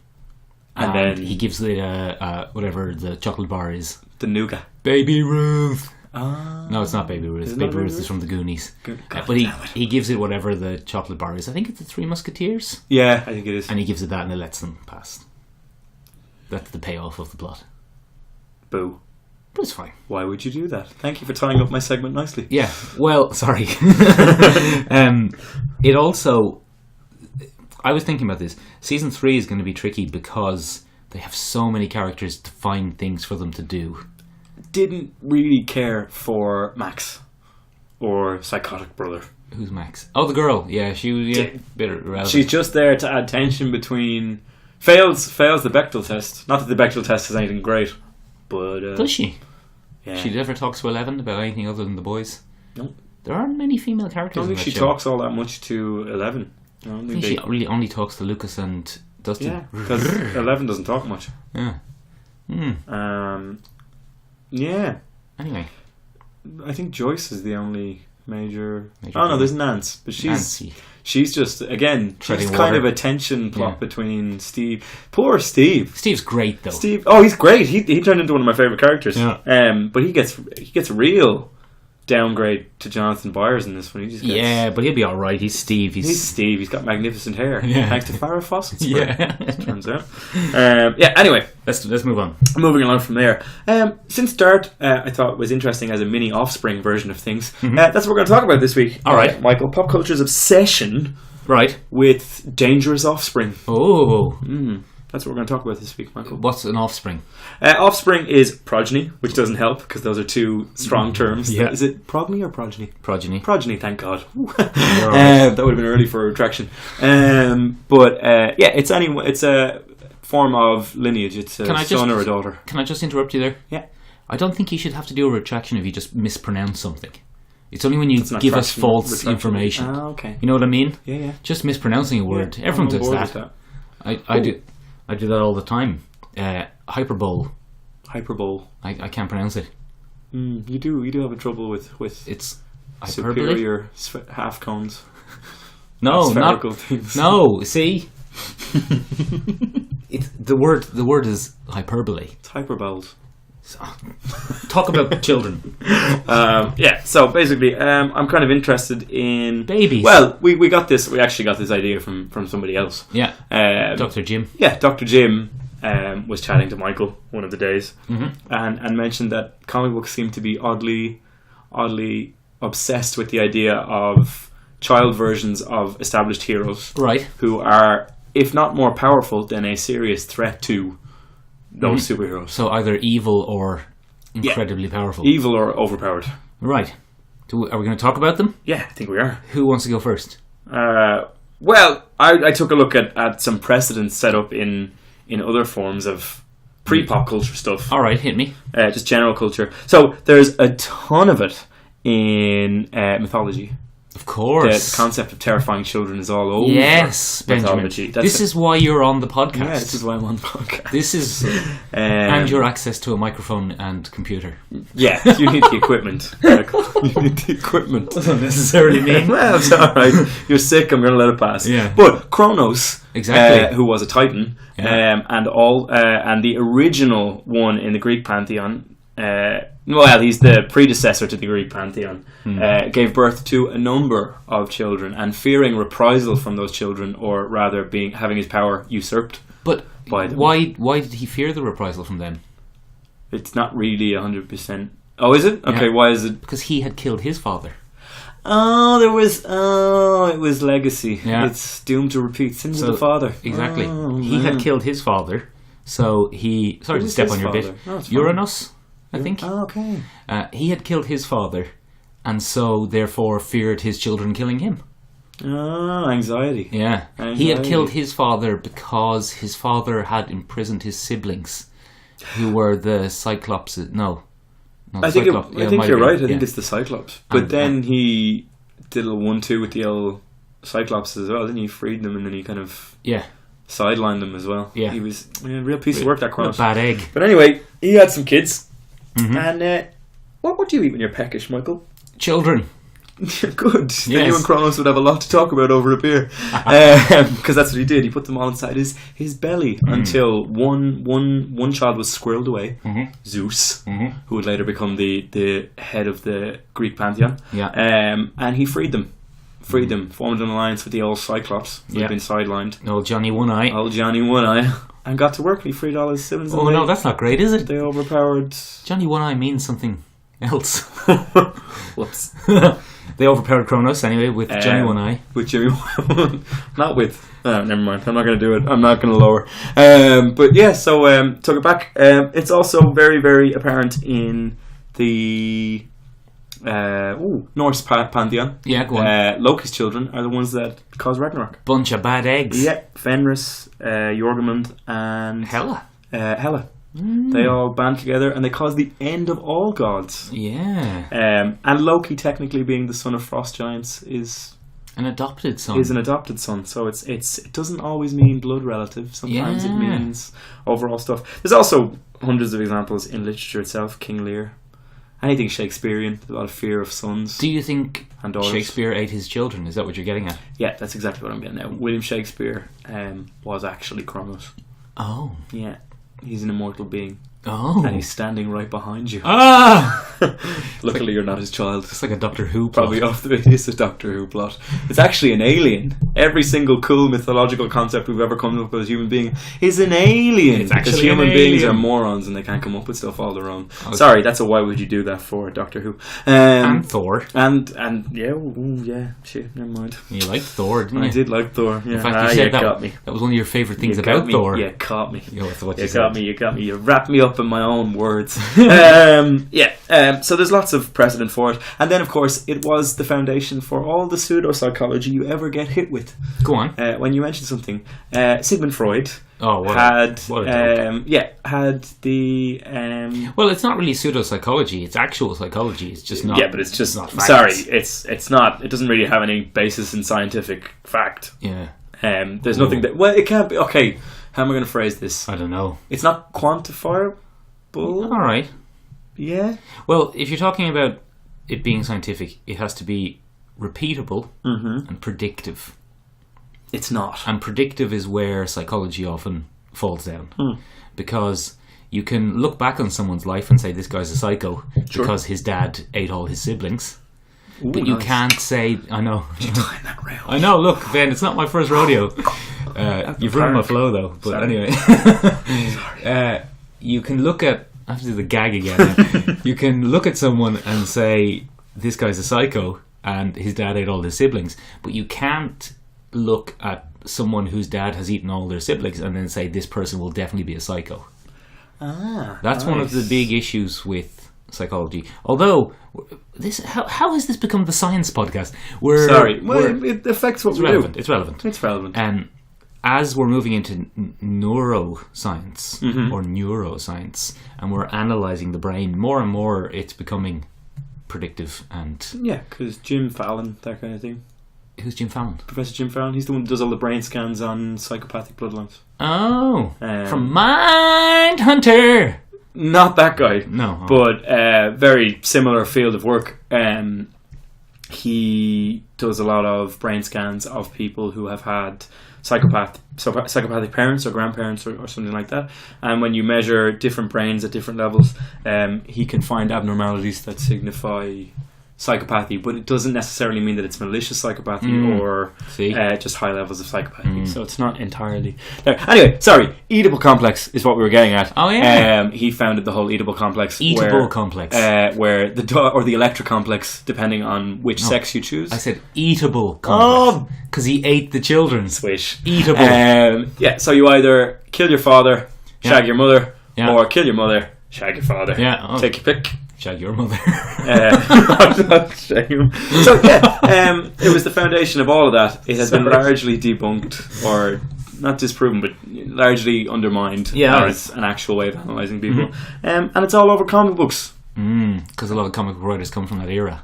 Speaker 3: And then
Speaker 2: he gives the whatever the chocolate bar is.
Speaker 3: the nougat.
Speaker 2: Baby Ruth.
Speaker 3: Ah.
Speaker 2: No, it's not Baby Ruth.
Speaker 3: Is it
Speaker 2: Baby
Speaker 3: not
Speaker 2: Ruth
Speaker 3: Baby
Speaker 2: is from the Goonies.
Speaker 3: God
Speaker 2: But
Speaker 3: damn it.
Speaker 2: he gives it whatever the chocolate bar is. I think it's the Three Musketeers.
Speaker 3: Yeah, I think it is.
Speaker 2: And he gives it that and it lets them pass. That's the payoff of the plot.
Speaker 3: Boo.
Speaker 2: But it's fine.
Speaker 3: Why would you do that? Thank you for tying up my segment nicely.
Speaker 2: Yeah, well, sorry. It also... I was thinking about this. Season 3 is going to be tricky because they have so many characters to find things for them to do.
Speaker 3: Didn't really care for Max or Psychotic Brother.
Speaker 2: Who's Max? Oh, the girl. Yeah, she was a bit irrelevant.
Speaker 3: She's just there to add tension between... Fails the Bechdel test. Not that the Bechdel test is anything great, but...
Speaker 2: Does she?
Speaker 3: Yeah.
Speaker 2: She never talks to 11 about anything other than the boys?
Speaker 3: No.
Speaker 2: There aren't many female
Speaker 3: I
Speaker 2: characters
Speaker 3: don't
Speaker 2: in
Speaker 3: think
Speaker 2: that
Speaker 3: she
Speaker 2: show.
Speaker 3: talks all that much to 11. I don't
Speaker 2: I
Speaker 3: think
Speaker 2: think she really only talks to Lucas and Dustin.
Speaker 3: Yeah, because 11 doesn't talk much.
Speaker 2: Yeah.
Speaker 3: Yeah.
Speaker 2: Anyway.
Speaker 3: I think Joyce is the only major oh no,
Speaker 2: girl.
Speaker 3: there's Nance. But
Speaker 2: Nancy.
Speaker 3: she's just, again,
Speaker 2: Treading
Speaker 3: just kind
Speaker 2: water.
Speaker 3: of a tension plot between Steve. Poor Steve.
Speaker 2: Steve's great, though.
Speaker 3: Steve, oh, he's great. He turned into one of my favourite characters.
Speaker 2: Yeah.
Speaker 3: But he gets real downgrade to Jonathan Byers in this one. He just gets,
Speaker 2: Yeah, but he'll be alright. He's Steve.
Speaker 3: He's Steve. He's got magnificent hair.
Speaker 2: Yeah.
Speaker 3: Thanks to Farrah Fawcett's
Speaker 2: Yeah.
Speaker 3: it turns out. Anyway,
Speaker 2: Let's move on.
Speaker 3: moving along from there. Since Dart, I thought was interesting as a mini Offspring version of things. That's what we're going to talk about this week.
Speaker 2: All right.
Speaker 3: Michael, pop culture's obsession
Speaker 2: Right.
Speaker 3: with dangerous offspring.
Speaker 2: Oh.
Speaker 3: That's what we're going to talk about this week, Michael.
Speaker 2: What's an offspring?
Speaker 3: Offspring is progeny, which doesn't help because those are two strong terms.
Speaker 2: Yeah.
Speaker 3: Is it progeny or progeny?
Speaker 2: Progeny.
Speaker 3: Progeny, thank God.
Speaker 2: right.
Speaker 3: That would have been early for a retraction. It's a form of lineage. It's a son or a daughter.
Speaker 2: Can I just interrupt you there?
Speaker 3: Yeah.
Speaker 2: I don't think you should have to do a retraction if you just mispronounce something. It's only when you
Speaker 3: It's not
Speaker 2: give us
Speaker 3: traction,
Speaker 2: false
Speaker 3: retraction.
Speaker 2: information.
Speaker 3: Ah, okay.
Speaker 2: You know what I mean?
Speaker 3: Yeah.
Speaker 2: Just mispronouncing a word.
Speaker 3: Yeah,
Speaker 2: Everyone
Speaker 3: I'm on
Speaker 2: does
Speaker 3: board
Speaker 2: that.
Speaker 3: with
Speaker 2: I do that all the time. Hyperbole.
Speaker 3: Hyperbole.
Speaker 2: I can't pronounce it.
Speaker 3: You do have a trouble with
Speaker 2: It's hyperbole.
Speaker 3: superior half cones.
Speaker 2: No,
Speaker 3: spherical
Speaker 2: not
Speaker 3: things.
Speaker 2: no. See, it's the word is hyperbole.
Speaker 3: It's hyperboles.
Speaker 2: Talk about children.
Speaker 3: So basically, I'm kind of interested in
Speaker 2: Babies.
Speaker 3: Well, we got this. We actually got this idea from somebody else.
Speaker 2: Yeah, Dr. Jim.
Speaker 3: Yeah, Dr. Jim was chatting to Michael one of the days, and mentioned that comic books seem to be oddly obsessed with the idea of child versions of established heroes,
Speaker 2: Right.
Speaker 3: who are, if not more powerful, than a serious threat to those superheroes.
Speaker 2: So either evil or incredibly powerful.
Speaker 3: Evil or overpowered.
Speaker 2: Right. Are we going to talk about them?
Speaker 3: Yeah, I think we are.
Speaker 2: Who wants to go first?
Speaker 3: Well, I took a look at some precedents set up in other forms of pre-pop culture stuff.
Speaker 2: All right, hit me.
Speaker 3: Just general culture. So there's a ton of it in mythology.
Speaker 2: Of course.
Speaker 3: The concept of terrifying children is all over.
Speaker 2: Yes, Benjamin.
Speaker 3: mythology.
Speaker 2: This is why you're on the podcast.
Speaker 3: Yeah, this is why I'm on the podcast.
Speaker 2: This is and your access to a microphone and computer.
Speaker 3: Yeah, you need the equipment. You need the equipment.
Speaker 2: Doesn't necessarily mean.
Speaker 3: Well, it's alright. You're sick, I'm going to let it pass.
Speaker 2: Yeah.
Speaker 3: But Kronos,
Speaker 2: Exactly.
Speaker 3: who was a Titan, and the original one in the Greek pantheon, he's the predecessor to the Greek pantheon, gave birth to a number of children, and fearing reprisal from those children, or rather having his power usurped.
Speaker 2: But
Speaker 3: by them.
Speaker 2: why did he fear the reprisal from them?
Speaker 3: It's not really 100%. Oh, is it? Okay,
Speaker 2: Yeah.
Speaker 3: why is it?
Speaker 2: Because he had killed his father.
Speaker 3: Oh, it was legacy.
Speaker 2: Yeah.
Speaker 3: It's doomed to repeat. Sins of the father.
Speaker 2: Exactly.
Speaker 3: Oh,
Speaker 2: He had
Speaker 3: man.
Speaker 2: killed his father, so he... Sorry to
Speaker 3: was
Speaker 2: step
Speaker 3: his
Speaker 2: on your
Speaker 3: father?
Speaker 2: bit.
Speaker 3: No, it's fine.
Speaker 2: Uranus, I think.
Speaker 3: Oh, okay.
Speaker 2: He had killed his father, and so therefore feared his children killing him.
Speaker 3: Oh, anxiety.
Speaker 2: Yeah.
Speaker 3: Anxiety.
Speaker 2: He had killed his father because his father had imprisoned his siblings, who were the Cyclops. No.
Speaker 3: I think,
Speaker 2: Cyclops.
Speaker 3: I think
Speaker 2: might
Speaker 3: you're
Speaker 2: be,
Speaker 3: right. I
Speaker 2: yeah.
Speaker 3: think it's the Cyclops. But
Speaker 2: And-
Speaker 3: then he did a 1-2 with the old Cyclops as well. Then he freed them, and then he kind of
Speaker 2: Yeah.
Speaker 3: sidelined them as well.
Speaker 2: Yeah.
Speaker 3: He was a real piece of work, that
Speaker 2: What
Speaker 3: Kronos.
Speaker 2: a bad egg.
Speaker 3: But anyway, he had some kids.
Speaker 2: Mm-hmm.
Speaker 3: And what do you eat when you're peckish, Michael?
Speaker 2: Children.
Speaker 3: Good. Then you and Kronos would have a lot to talk about over a beer, because that's what he did. He put them all inside his belly until one child was squirreled away, Zeus, who would later become the head of the Greek pantheon.
Speaker 2: Yeah.
Speaker 3: And he freed them, formed an alliance with the old Cyclops, who
Speaker 2: Yeah.
Speaker 3: had been sidelined.
Speaker 2: Old Johnny One Eye.
Speaker 3: Old Johnny One Eye, and got to work. He freed all his siblings.
Speaker 2: Oh
Speaker 3: and
Speaker 2: no, that's not great, is it?
Speaker 3: they overpowered.
Speaker 2: Johnny One Eye means something else.
Speaker 3: Whoops.
Speaker 2: They overpowered Kronos anyway with Johnny One Eye.
Speaker 3: With Jimmy, not with. Never mind. I'm not going to do it. I'm not going to lower. But yeah, so took it back. It's also very, very apparent in the Norse pantheon.
Speaker 2: Yeah, go on.
Speaker 3: Loki's children are the ones that cause Ragnarok.
Speaker 2: Bunch of bad eggs.
Speaker 3: Yeah, Fenris, Jormungand, and
Speaker 2: Hela.
Speaker 3: Hela. They all band together and they cause the end of all gods.
Speaker 2: Yeah.
Speaker 3: And Loki, technically being the son of frost giants, is
Speaker 2: An adopted son.
Speaker 3: an adopted son. So it doesn't always mean blood relative. Sometimes it
Speaker 2: Yeah.
Speaker 3: means overall stuff. There's also hundreds of examples in literature itself. King Lear, anything Shakespearean. A lot of fear of sons
Speaker 2: Do you think
Speaker 3: and daughters.
Speaker 2: Shakespeare ate his children? Is that what you're getting at?
Speaker 3: Yeah, that's exactly what I'm getting at. William Shakespeare was actually Kronos.
Speaker 2: Oh.
Speaker 3: Yeah, he's an immortal being.
Speaker 2: Oh.
Speaker 3: And he's standing right behind you.
Speaker 2: Ah!
Speaker 3: Luckily, you're not his child.
Speaker 2: It's like a Doctor Who plot.
Speaker 3: Probably off the it is a Doctor Who plot. It's actually an alien. Every single cool mythological concept we've ever come up with as a human being is an alien.
Speaker 2: It's actually
Speaker 3: because human
Speaker 2: an
Speaker 3: beings
Speaker 2: alien.
Speaker 3: are morons and they can't come up with stuff all their own.
Speaker 2: Okay.
Speaker 3: Sorry, that's a why would you do that for Doctor Who.
Speaker 2: And Thor.
Speaker 3: And yeah, yeah, shit, never mind.
Speaker 2: You liked Thor, didn't you?
Speaker 3: I did like Thor. Yeah.
Speaker 2: In fact, you said that,
Speaker 3: got me.
Speaker 2: that was one of your favourite things
Speaker 3: You
Speaker 2: about
Speaker 3: got me.
Speaker 2: Thor.
Speaker 3: You caught me.
Speaker 2: You know, that's what
Speaker 3: You
Speaker 2: you
Speaker 3: got
Speaker 2: said.
Speaker 3: me, you got me. You wrapped me up in my own words. So there's lots of precedent for it. And then, of course, it was the foundation for all the pseudo-psychology you ever get hit with.
Speaker 2: Go on.
Speaker 3: When you mention something. Sigmund Freud
Speaker 2: Oh, what
Speaker 3: had...
Speaker 2: what a joke.
Speaker 3: had the...
Speaker 2: Well, it's not really pseudo-psychology. It's actual psychology. It's just not...
Speaker 3: yeah, but it's just...
Speaker 2: not facts.
Speaker 3: Sorry, it's not... It doesn't really have any basis in scientific fact.
Speaker 2: Yeah.
Speaker 3: There's nothing that... Well, it can't be... Okay, how am I going to phrase this?
Speaker 2: I don't know.
Speaker 3: It's not quantifiable.
Speaker 2: All right.
Speaker 3: Yeah.
Speaker 2: Well, if you're talking about it being scientific, it has to be repeatable and predictive.
Speaker 3: It's not.
Speaker 2: And predictive is where psychology often falls down. Because you can look back on someone's life and say, this guy's a psycho because his dad ate all his siblings.
Speaker 3: Ooh,
Speaker 2: But you
Speaker 3: nice.
Speaker 2: can't say, I know.
Speaker 3: Time that rail.
Speaker 2: I know, look, Ben, it's not my first rodeo. You've ruined my flow, though. But
Speaker 3: Sorry.
Speaker 2: anyway. You can look at... I have to do the gag again. You can look at someone and say, this guy's a psycho and his dad ate all his siblings. But you can't look at someone whose dad has eaten all their siblings and then say, this person will definitely be a psycho. That's one of the big issues with psychology. Although, how has this become the science podcast?
Speaker 3: It affects what
Speaker 2: It's
Speaker 3: we
Speaker 2: relevant.
Speaker 3: do.
Speaker 2: It's relevant.
Speaker 3: It's relevant.
Speaker 2: As we're moving into neuroscience or neuroscience, and we're analysing the brain more and more, it's becoming predictive. And
Speaker 3: Yeah, because Jim Fallon, that kind of thing.
Speaker 2: who's Jim Fallon?
Speaker 3: Professor Jim Fallon, he's the one who does all the brain scans on psychopathic bloodlines.
Speaker 2: Oh, from Mindhunter.
Speaker 3: Not that guy.
Speaker 2: No,
Speaker 3: But very similar field of work. He does a lot of brain scans of people who have had psychopathic parents or grandparents or something like that. And when you measure different brains at different levels, he can find abnormalities that signify psychopathy, but it doesn't necessarily mean that it's malicious psychopathy or just high levels of psychopathy. So it's not entirely there. Anyway, sorry, Oedipal complex is what we were getting at.
Speaker 2: Oh yeah.
Speaker 3: He founded the whole Oedipal complex.
Speaker 2: Complex.
Speaker 3: Where or the Electra complex, depending on which sex you choose.
Speaker 2: I said eatable complex because he ate the children.
Speaker 3: Swish.
Speaker 2: Eatable.
Speaker 3: So you either kill your father, shag your mother, or kill your mother, shag your father.
Speaker 2: Yeah.
Speaker 3: Take your pick.
Speaker 2: Shag your mother.
Speaker 3: So it was the foundation of all of that. It has been largely debunked, or not disproven, but largely undermined as an actual way of analysing people. And it's all over comic books.
Speaker 2: Because a lot of comic book writers come from that era.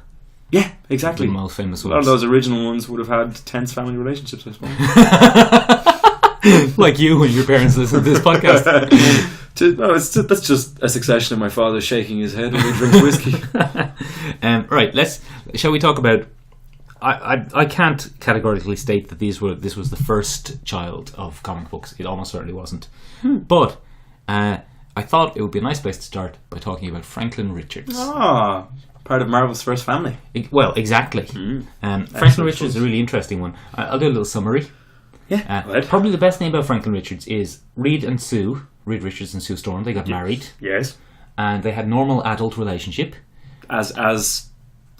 Speaker 3: Yeah, exactly.
Speaker 2: The most famous ones.
Speaker 3: A lot of those original ones would have had tense family relationships, I suppose.
Speaker 2: Like you when your parents listen to this podcast.
Speaker 3: That's just a succession of my father shaking his head when he drinks whiskey.
Speaker 2: Right, shall we talk about... I can't categorically state that this was the first child of comic books. It almost certainly wasn't. But I thought it would be a nice place to start by talking about Franklin Richards.
Speaker 3: Part of Marvel's first family.
Speaker 2: Exactly. Franklin Richards is a really interesting one. I'll do a little summary.
Speaker 3: Yeah.
Speaker 2: Probably the best name about Franklin Richards is Reed Richards and Sue Storm. They got married.
Speaker 3: Yes.
Speaker 2: And they had normal adult relationship.
Speaker 3: As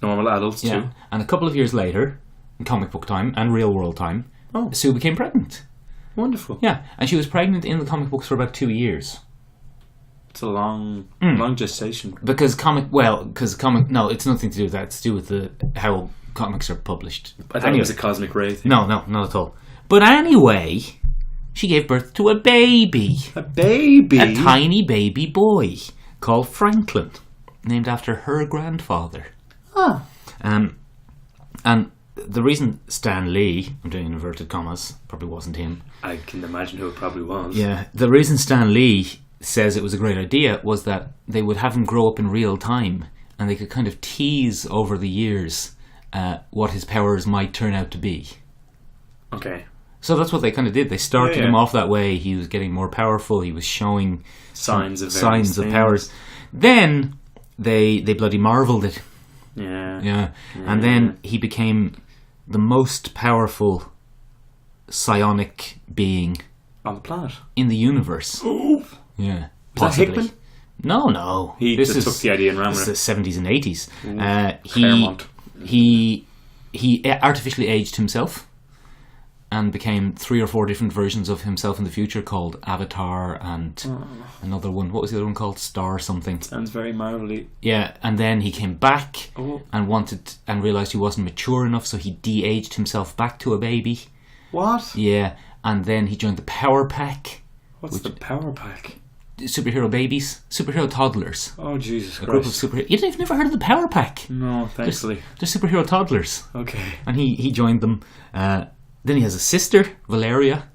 Speaker 3: normal adults too.
Speaker 2: And a couple of years later, in comic book time and real world time, Sue became pregnant.
Speaker 3: Wonderful.
Speaker 2: Yeah. And she was pregnant in the comic books for about 2 years.
Speaker 3: It's a long gestation.
Speaker 2: No, it's nothing to do with that. It's to do with how comics are published.
Speaker 3: I thought it was a cosmic ray thing.
Speaker 2: No, not at all. But anyway, she gave birth to a baby.
Speaker 3: A baby?
Speaker 2: A tiny baby boy called Franklin, named after her grandfather. And the reason Stan Lee, I'm doing inverted commas, probably wasn't him.
Speaker 3: I can imagine who it probably was.
Speaker 2: Yeah, the reason Stan Lee says it was a great idea was that they would have him grow up in real time and they could kind of tease over the years what his powers might turn out to be.
Speaker 3: Okay.
Speaker 2: So that's what they kind of did. They started him off that way. He was getting more powerful. He was showing signs of powers. Then they bloody marvelled it. Yeah. And then he became the most powerful psionic being
Speaker 3: on the planet,
Speaker 2: in the universe.
Speaker 3: Oh.
Speaker 2: Yeah.
Speaker 3: Possibly. Was that Hickman?
Speaker 2: No.
Speaker 3: He just took the idea and ran with it.
Speaker 2: This is the 70s and 80s.
Speaker 3: Claremont.
Speaker 2: He artificially aged himself and became 3 or 4 different versions of himself in the future called Avatar and another one. What was the other one called? Star something.
Speaker 3: Sounds very marvelly.
Speaker 2: Yeah, and then he came back and realised he wasn't mature enough, so he de-aged himself back to a baby. What? Yeah, and then he joined the Power Pack.
Speaker 3: What's the Power Pack?
Speaker 2: Superhero babies, superhero toddlers.
Speaker 3: Oh, Jesus Christ.
Speaker 2: A group of superheroes. You've never heard of the Power Pack?
Speaker 3: No, thankfully.
Speaker 2: They're superhero toddlers.
Speaker 3: Okay.
Speaker 2: And he joined them. Then he has a sister, Valeria,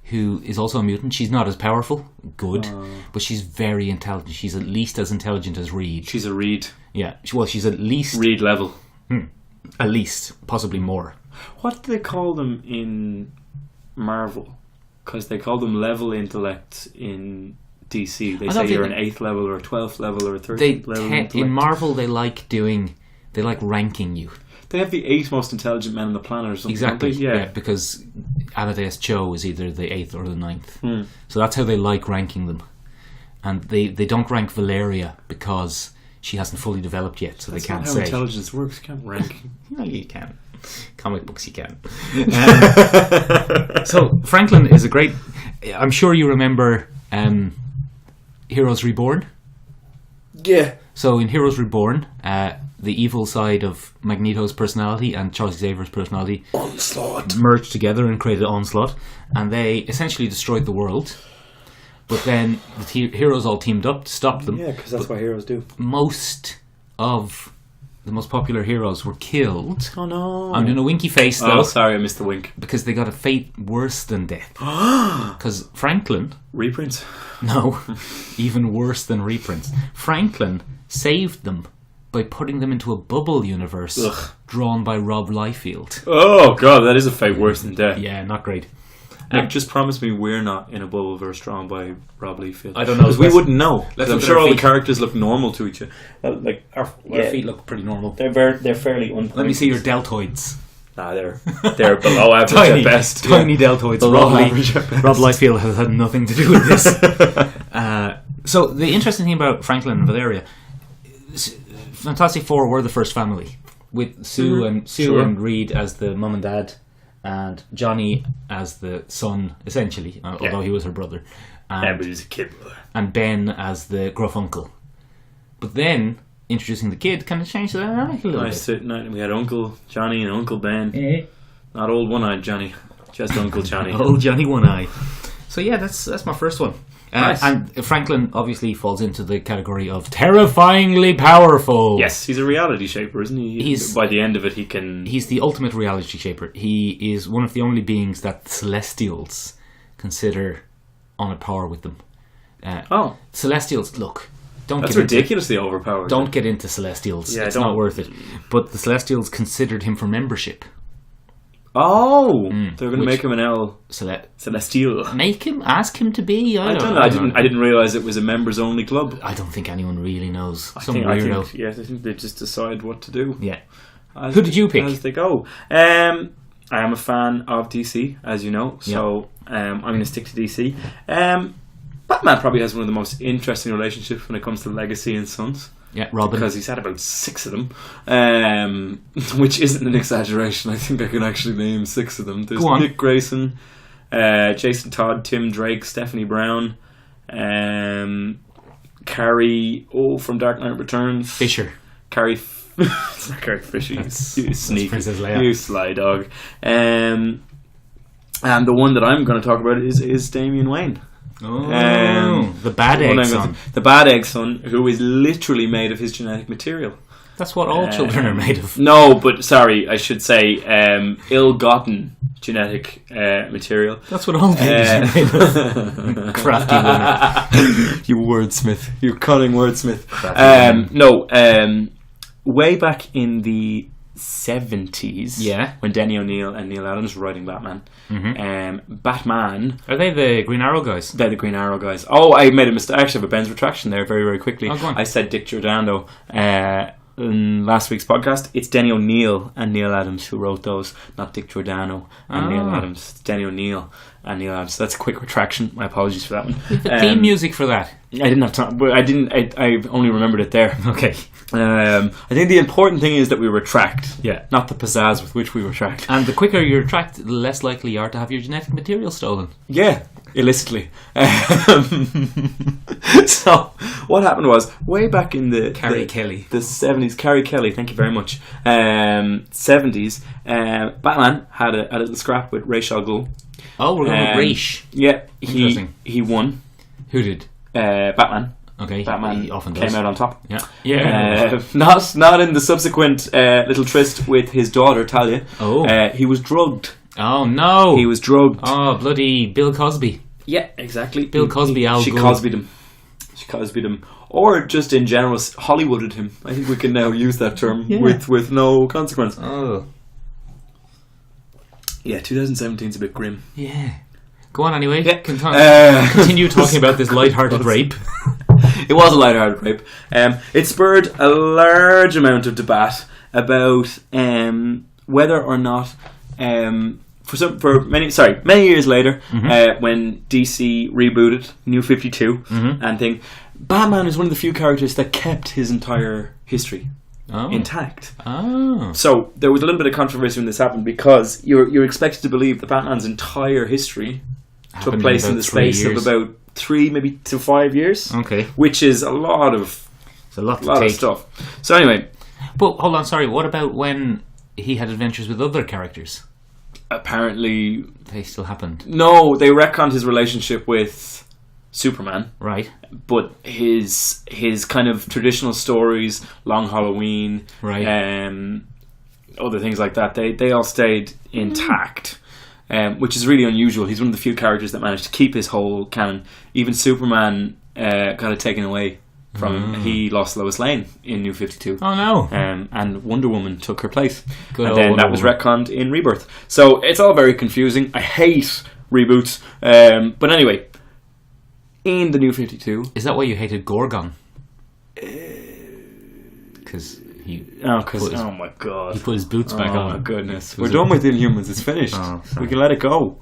Speaker 2: who is also a mutant. She's not as powerful, but she's very intelligent. She's at least as intelligent as Reed.
Speaker 3: She's a Reed.
Speaker 2: Yeah, she's at least...
Speaker 3: Reed level.
Speaker 2: At least, possibly more.
Speaker 3: What do they call them in Marvel? Because they call them level intellect in DC. They say you're an 8th level or a 12th level or a 13th level intellect.
Speaker 2: In Marvel, they like ranking you.
Speaker 3: They have the 8 most intelligent men on the planet or something.
Speaker 2: Exactly, yeah, because Amadeus Cho is either the 8th or the 9th. So that's how they like ranking them. And they don't rank Valeria because she hasn't fully developed yet, so
Speaker 3: that's
Speaker 2: they can't
Speaker 3: not
Speaker 2: say.
Speaker 3: how intelligence works. You can't rank.
Speaker 2: No, you can. Comic books you can. So Franklin is a great... I'm sure you remember Heroes Reborn?
Speaker 3: Yeah.
Speaker 2: So in Heroes Reborn... the evil side of Magneto's personality and Charles Xavier's personality merged together and created Onslaught, and they essentially destroyed the world. But then the heroes all teamed up to stop them.
Speaker 3: Yeah, because that's what heroes do.
Speaker 2: Most of the most popular heroes were killed.
Speaker 3: Oh no!
Speaker 2: I'm doing a winky face though.
Speaker 3: Oh, sorry, I missed the wink.
Speaker 2: Because they got a fate worse than death. Because Franklin...
Speaker 3: Reprints?
Speaker 2: No, even worse than reprints. Franklin saved them by putting them into a bubble universe drawn by Rob Liefeld.
Speaker 3: Oh god, that is a fate worse than death.
Speaker 2: Yeah, not great.
Speaker 3: Nick, just promise me we're not in a bubble verse drawn by Rob Liefeld.
Speaker 2: I don't know.
Speaker 3: Because we wouldn't know.
Speaker 2: Let's
Speaker 3: I'm
Speaker 2: look at
Speaker 3: sure
Speaker 2: our
Speaker 3: all the
Speaker 2: feet.
Speaker 3: characters look normal to each other.
Speaker 2: Our feet look pretty normal.
Speaker 3: They're fairly unpointed.
Speaker 2: Let me see your deltoids.
Speaker 3: Nah, they're below average
Speaker 2: Tiny,
Speaker 3: at best.
Speaker 2: tiny deltoids.
Speaker 3: Below average at best.
Speaker 2: Rob Liefeld has had nothing to do with this. So the interesting thing about Franklin and Valeria, Fantastic Four were the first family, with Sue and Reed as the mum and dad, and Johnny as the son, essentially, although he was her brother.
Speaker 3: But he was a kid brother.
Speaker 2: And Ben as the gruff uncle. But then introducing the kid kind of changed the dynamic a little bit.
Speaker 3: We had Uncle Johnny and Uncle Ben. Not old one-eyed Johnny, just Uncle Johnny.
Speaker 2: Old Johnny One Eye. So yeah, that's my first one.
Speaker 3: Nice.
Speaker 2: And Franklin obviously falls into the category of terrifyingly powerful.
Speaker 3: Yes, he's a reality shaper, isn't he? By the end of it, he can...
Speaker 2: He's the ultimate reality shaper. He is one of the only beings that Celestials consider on a par with them. Celestials, look...
Speaker 3: That's ridiculously overpowered.
Speaker 2: Don't get into Celestials.
Speaker 3: Yeah,
Speaker 2: it's not worth it. But the Celestials considered him for membership.
Speaker 3: Oh, they're going to make him an Celestial.
Speaker 2: Ask him to be. I don't know.
Speaker 3: I didn't realize it was a members only club.
Speaker 2: I don't think anyone really knows.
Speaker 3: I think they just decide what to do.
Speaker 2: Yeah. Who did you pick?
Speaker 3: As they go. I am a fan of DC, as you know, so I'm going to stick to DC. Batman probably has one of the most interesting relationships when it comes to legacy and sons.
Speaker 2: Yeah, Robin.
Speaker 3: Because he's had about 6 of them, which isn't an exaggeration. I think I can actually name 6 of them. There's Nick Grayson, Jason Todd, Tim Drake, Stephanie Brown, Carrie from Dark Knight Returns.
Speaker 2: Fisher.
Speaker 3: It's not Carrie Fisher. You sneaky.
Speaker 2: Princess Leia.
Speaker 3: You sly dog. And the one that I'm going to talk about is Damian Wayne.
Speaker 2: The bad egg son.
Speaker 3: The bad egg son, who is literally made of his genetic material.
Speaker 2: That's what all children are made of.
Speaker 3: No, but sorry, I should say ill-gotten genetic material.
Speaker 2: That's what all babies are made of. Crafty woman.
Speaker 3: You wordsmith. You cunning wordsmith. Way back in the 70s, when Denny O'Neil and Neil Adams were writing Batman, Batman...
Speaker 2: Are they the Green Arrow guys?
Speaker 3: They're the Green Arrow guys. Oh, I made a mistake. I actually have a Ben's retraction there very, very quickly.
Speaker 2: Oh, go on.
Speaker 3: I said Dick Giordano in last week's podcast. It's Denny O'Neil and Neil Adams who wrote those, not Dick Giordano and Neil Adams. It's Denny O'Neil and Neil Adams. So that's a quick retraction. My apologies for that one.
Speaker 2: The theme music for that.
Speaker 3: I didn't have time, but I only remembered it there.
Speaker 2: Okay.
Speaker 3: I think the important thing is that we retract, not the pizzazz with which we retract.
Speaker 2: And the quicker you retract, the less likely you are to have your genetic material stolen.
Speaker 3: Yeah, illicitly. So what happened was, way back in the
Speaker 2: Kelly,
Speaker 3: the 70s, Carrie Kelly, thank you very much. 70s, Batman had a little scrap with Ra's al Ghul.
Speaker 2: Oh, we're going with Raish.
Speaker 3: Yeah, he won.
Speaker 2: Who did?
Speaker 3: Batman.
Speaker 2: Okay,
Speaker 3: Batman
Speaker 2: he often
Speaker 3: came out on top.
Speaker 2: Yeah.
Speaker 3: Not in the subsequent little tryst with his daughter Talia.
Speaker 2: Oh,
Speaker 3: he was drugged.
Speaker 2: Oh no,
Speaker 3: he was drugged.
Speaker 2: Oh, bloody Bill Cosby.
Speaker 3: Yeah, exactly.
Speaker 2: Bill Cosby.
Speaker 3: She Cosby'd him. Or just in general, Hollywooded him. I think we can now use that term with no consequence.
Speaker 2: Oh.
Speaker 3: Yeah, 2017's a bit grim.
Speaker 2: Yeah. Go on anyway.
Speaker 3: Yeah.
Speaker 2: Continue talking about this light-hearted rape.
Speaker 3: It was a light-hearted rape. It spurred a large amount of debate about whether or not many years later, when DC rebooted New 52 and thing, Batman is one of the few characters that kept his entire history intact.
Speaker 2: Oh.
Speaker 3: So there was a little bit of controversy when this happened, because you're expected to believe that Batman's entire history took place in the space of about 3 maybe to 5 years.
Speaker 2: Okay.
Speaker 3: Which is a lot of stuff. So anyway.
Speaker 2: But hold on, sorry, what about when he had adventures with other characters?
Speaker 3: Apparently
Speaker 2: they still happened.
Speaker 3: No, they retconned his relationship with Superman.
Speaker 2: Right.
Speaker 3: But his kind of traditional stories, Long Halloween,
Speaker 2: right,
Speaker 3: other things like that, they all stayed intact. Which is really unusual. He's one of the few characters that managed to keep his whole canon. Even Superman got it taken away from him. He lost Lois Lane in New 52.
Speaker 2: Oh no.
Speaker 3: And Wonder Woman took her place.
Speaker 2: Good
Speaker 3: and then that was retconned in Rebirth. So it's all very confusing. I hate reboots. But anyway, in the New 52...
Speaker 2: Is that why you hated Gorgon? Because
Speaker 3: oh my god.
Speaker 2: He put his boots back on.
Speaker 3: Oh my goodness. We're done with Inhumans. It's finished. We can let it go.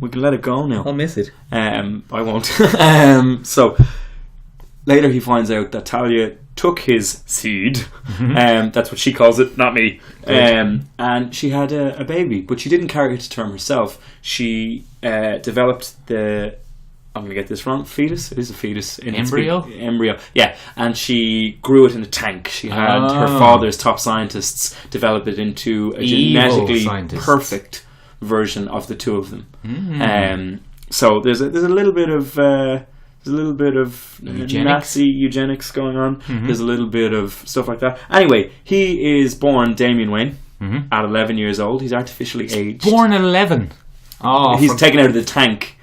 Speaker 3: We can let it go now.
Speaker 2: I'll miss it.
Speaker 3: I won't. So later he finds out that Talia took his seed. That's what she calls it, not me. And she had a baby, but she didn't carry it to term herself. She developed I'm going to get this wrong. Fetus? It is a fetus.
Speaker 2: Embryo?
Speaker 3: Embryo, yeah. And she grew it in a tank. She had her father's top scientists develop it into a genetically perfect version of the two of them. So there's a little bit of Nazi eugenics going on. There's a little bit of stuff like that. Anyway, he is born Damian Wayne at 11 years old. He's artificially aged.
Speaker 2: Born at 11? Oh,
Speaker 3: he's taken out of the tank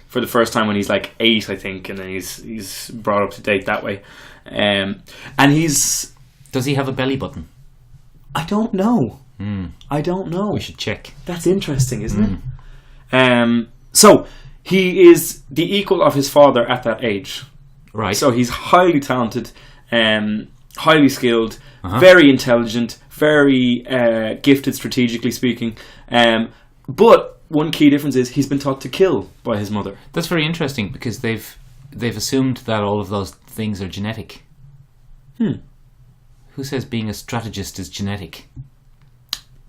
Speaker 3: for the first time when he's like 8, I think, and then he's brought up to date that way. And he's...
Speaker 2: Does he have a belly button?
Speaker 3: I don't know. I don't know.
Speaker 2: We should check.
Speaker 3: That's interesting, isn't it? So he is the equal of his father at that age.
Speaker 2: Right.
Speaker 3: So he's highly talented, highly skilled, very intelligent, very gifted strategically speaking. But one key difference is he's been taught to kill by his mother.
Speaker 2: That's very interesting because they've assumed that all of those things are genetic. Who says being a strategist is genetic?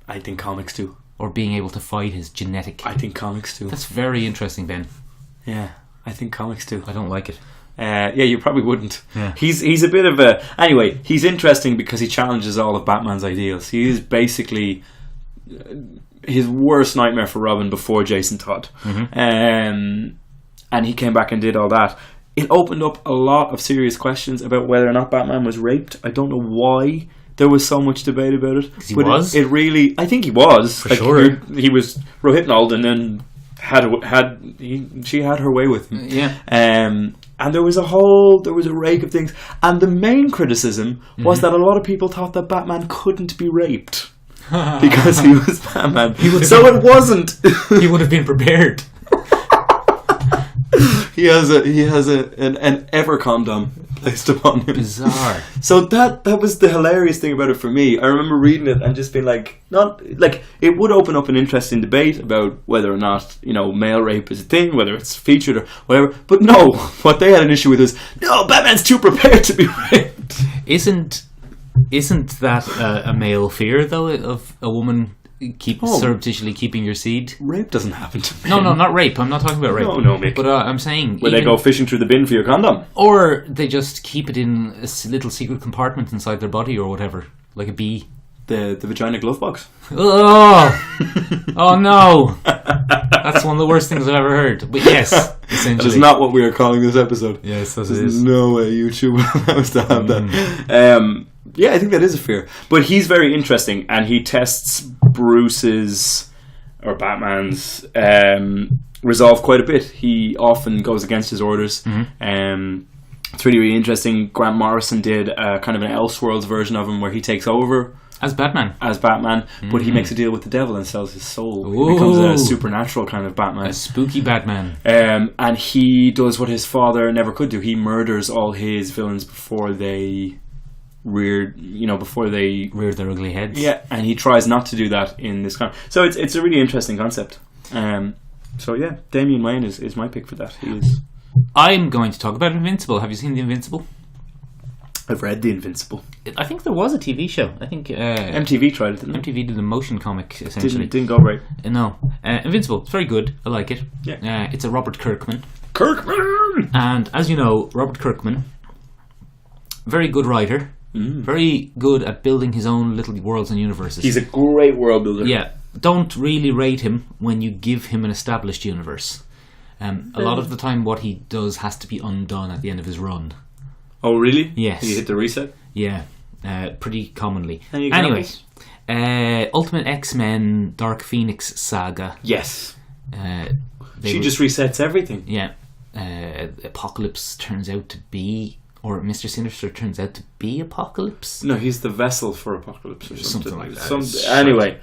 Speaker 3: I think comics do.
Speaker 2: Or being able to fight is genetic?
Speaker 3: I think comics do.
Speaker 2: That's very interesting, Ben.
Speaker 3: Yeah, I think comics do.
Speaker 2: I don't like it.
Speaker 3: Yeah, you probably wouldn't.
Speaker 2: Yeah.
Speaker 3: He's a bit of a... Anyway, he's interesting because he challenges all of Batman's ideals. He is basically... his worst nightmare for Robin before Jason Todd. And he came back and did all that. It opened up a lot of serious questions about whether or not Batman was raped. I don't know why there was so much debate about it.
Speaker 2: He was?
Speaker 3: It really... I think he was.
Speaker 2: For sure.
Speaker 3: He was rohypnoled and then she had her way with him.
Speaker 2: Yeah.
Speaker 3: And there was a rake of things. And the main criticism was that a lot of people thought that Batman couldn't be raped. Because he was Batman. It wasn't.
Speaker 2: He would have been prepared.
Speaker 3: He has an ever condom placed upon him.
Speaker 2: Bizarre.
Speaker 3: So that was the hilarious thing about it for me. I remember reading it and just being like, it would open up an interesting debate about whether or not, male rape is a thing, whether it's featured or whatever. But no, what they had an issue with is, no, Batman's too prepared to be raped.
Speaker 2: Isn't that a male fear though of a woman surreptitiously keeping your seed?
Speaker 3: Rape doesn't happen to men.
Speaker 2: No, not rape. I'm not talking about rape.
Speaker 3: No, Mick.
Speaker 2: But I'm saying...
Speaker 3: Where they go fishing through the bin for your condom.
Speaker 2: Or they just keep it in a little secret compartment inside their body or whatever. Like a bee.
Speaker 3: The vagina glove box.
Speaker 2: Oh no! That's one of the worst things I've ever heard. But yes, essentially.
Speaker 3: That is not what we are calling this episode.
Speaker 2: Yes, that
Speaker 3: There's
Speaker 2: is.
Speaker 3: no way YouTube allows to have that. Yeah, I think that is a fear. But he's very interesting, and he tests Bruce's or Batman's resolve quite a bit. He often goes against his orders. It's really, really interesting. Grant Morrison did kind of an Elseworlds version of him where he takes over
Speaker 2: as Batman,
Speaker 3: but he makes a deal with the devil and sells his soul.
Speaker 2: Ooh.
Speaker 3: He becomes a supernatural kind of Batman,
Speaker 2: a spooky Batman.
Speaker 3: And he does what his father never could do. He murders all his villains before they rear their ugly heads. Yeah, and he tries not to do that in this kind. So it's a really interesting concept. So yeah, Damian Wayne is my pick for that. He is.
Speaker 2: I'm going to talk about Invincible. Have you seen The Invincible?
Speaker 3: I've read The Invincible.
Speaker 2: I think there was a TV show. I think
Speaker 3: MTV tried it, didn't they?
Speaker 2: MTV did a motion comic, essentially.
Speaker 3: Didn't go right.
Speaker 2: No. Invincible. It's very good. I like it.
Speaker 3: Yeah.
Speaker 2: It's a Robert Kirkman.
Speaker 3: Kirkman!
Speaker 2: And as you know, Robert Kirkman, very good writer. Very good at building his own little worlds and universes.
Speaker 3: He's a great world builder.
Speaker 2: Yeah. Don't really rate him when you give him an established universe. A lot of the time what he does has to be undone at the end of his run.
Speaker 3: Oh, really?
Speaker 2: Yes.
Speaker 3: You hit the reset?
Speaker 2: Yeah. Pretty commonly.
Speaker 3: Any examples?
Speaker 2: Anyway, Ultimate X-Men Dark Phoenix saga.
Speaker 3: Yes. She just resets everything.
Speaker 2: Yeah. Apocalypse turns out to be... Or Mr. Sinister turns out to be Apocalypse?
Speaker 3: No, he's the vessel for Apocalypse or something
Speaker 2: like that.
Speaker 3: Anyway,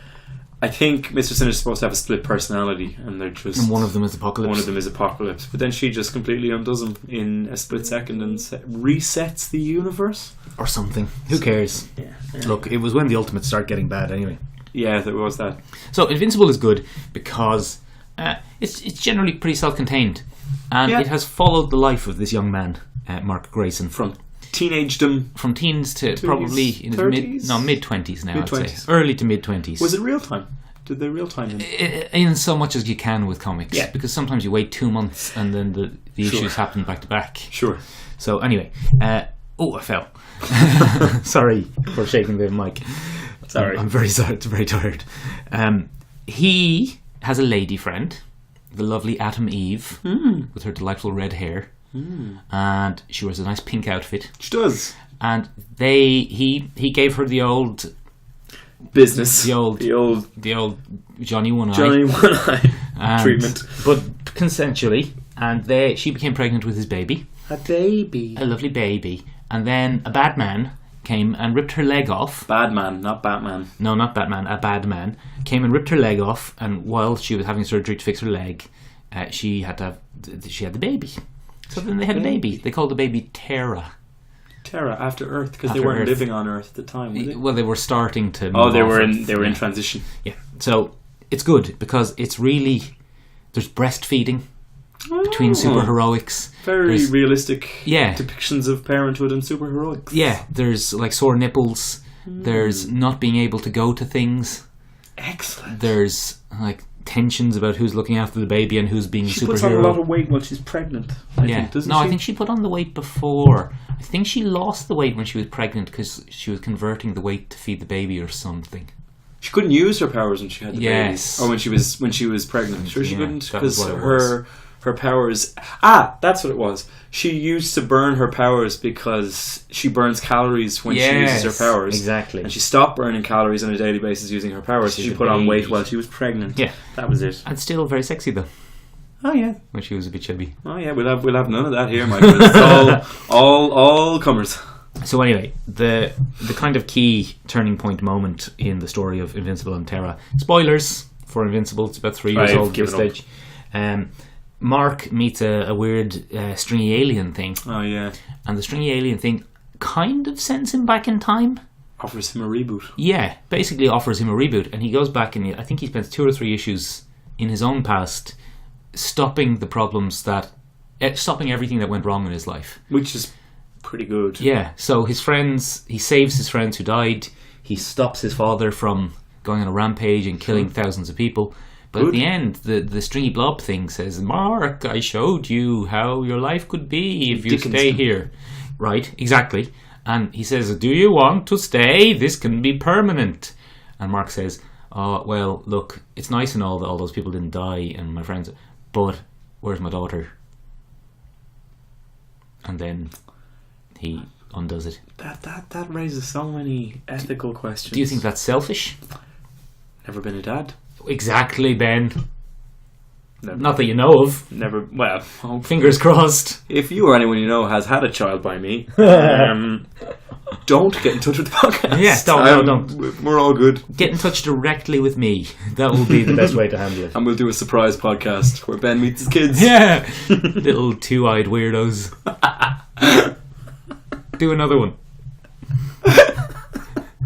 Speaker 3: I think Mr. Sinister's supposed to have a split personality, and they're just...
Speaker 2: And one of them is Apocalypse.
Speaker 3: One of them is Apocalypse. But then she just completely undoes him in a split second and resets the universe.
Speaker 2: Or something. Who cares?
Speaker 3: Yeah.
Speaker 2: Look, it was when the Ultimates started getting bad anyway.
Speaker 3: Yeah, there was that.
Speaker 2: So Invincible is good because it's generally pretty self-contained. And it has followed the life of this young man, Mark Grayson.
Speaker 3: From teenagedom.
Speaker 2: From teens to probably in his mid-20s now,
Speaker 3: mid-20s.
Speaker 2: I'd say. Early to mid-20s.
Speaker 3: Was it real time? Did they real time him?
Speaker 2: In so much as you can with comics.
Speaker 3: Yeah.
Speaker 2: Because sometimes you wait 2 months and then the issues happen back to back.
Speaker 3: Sure.
Speaker 2: So anyway, I fell. Sorry for shaking the mic.
Speaker 3: Sorry.
Speaker 2: I'm very sorry. It's very tired. He has a lady friend, the lovely Atom Eve, with her delightful red hair. And she wears a nice pink outfit.
Speaker 3: She does.
Speaker 2: And he gave her the old
Speaker 3: business,
Speaker 2: the old Johnny One Eye
Speaker 3: treatment,
Speaker 2: but consensually. And she became pregnant with his baby,
Speaker 3: a
Speaker 2: lovely baby. And then a bad man came and ripped her leg off.
Speaker 3: Bad man, not Batman.
Speaker 2: No, not Batman. A bad man came and ripped her leg off. And while she was having surgery to fix her leg, she had the baby. So then they had a baby. They called the baby Terra.
Speaker 3: Terra after Earth, because they weren't living on Earth at the time, were they?
Speaker 2: Well, they were starting to.
Speaker 3: They were in transition.
Speaker 2: Yeah, so it's good because it's really there's breastfeeding between superheroics.
Speaker 3: There's realistic
Speaker 2: Yeah.
Speaker 3: depictions of parenthood and superheroics.
Speaker 2: Yeah, there's like sore nipples. There's not being able to go to things.
Speaker 3: Excellent.
Speaker 2: There's like tensions about who's looking after the baby and who's being a superhero.
Speaker 3: She puts on a lot of weight while she's pregnant. I think she put on the weight before. I think she lost the weight when she was pregnant because she was converting the weight to feed the baby or something. She couldn't use her powers when she had the
Speaker 2: Yes.
Speaker 3: baby. Or when she was pregnant. Sure, she couldn't
Speaker 2: that was
Speaker 3: because
Speaker 2: what it
Speaker 3: her powers. That's what it was. She used to burn her powers because she burns calories when she uses her powers.
Speaker 2: Exactly.
Speaker 3: And she stopped burning calories on a daily basis using her powers. So she put on weight while she was pregnant.
Speaker 2: Yeah,
Speaker 3: that was it.
Speaker 2: And still very sexy though.
Speaker 3: Oh yeah,
Speaker 2: when she was a bit chubby.
Speaker 3: Oh yeah, we'll have none of that here, Michael. It's all comers.
Speaker 2: So anyway, the kind of key turning point moment in the story of Invincible and Terra. Spoilers for Invincible. It's about 3 years old at this stage. Mark meets a weird stringy alien thing.
Speaker 3: Oh yeah.
Speaker 2: And the stringy alien thing kind of sends him back in time.
Speaker 3: Offers him a reboot.
Speaker 2: Yeah, basically offers him a reboot, and he goes back and I think he spends 2 or 3 issues in his own past, stopping stopping everything that went wrong in his life,
Speaker 3: which is pretty good.
Speaker 2: Yeah. So he saves his friends who died. He stops his father from going on a rampage and killing thousands of people. But at the end, the stringy blob thing says, "Mark, I showed you how your life could be if you stay here." Right, exactly. And he says, "Do you want to stay? This can be permanent." And Mark says, "Oh, well, look, it's nice and all that all those people didn't die and my friends, but where's my daughter?" And then he undoes it.
Speaker 3: That raises so many ethical questions.
Speaker 2: Do you think that's selfish?
Speaker 3: Never been a dad.
Speaker 2: Exactly, Ben. Not that you know of.
Speaker 3: Never. Well,
Speaker 2: fingers crossed.
Speaker 3: If you or anyone you know has had a child by me, don't get in touch with the podcast.
Speaker 2: Yeah, don't.
Speaker 3: We're all good.
Speaker 2: Get in touch directly with me. That will be the best way to handle it.
Speaker 3: And we'll do a surprise podcast where Ben meets his kids.
Speaker 2: Yeah, little 2-eyed weirdos. Do another one.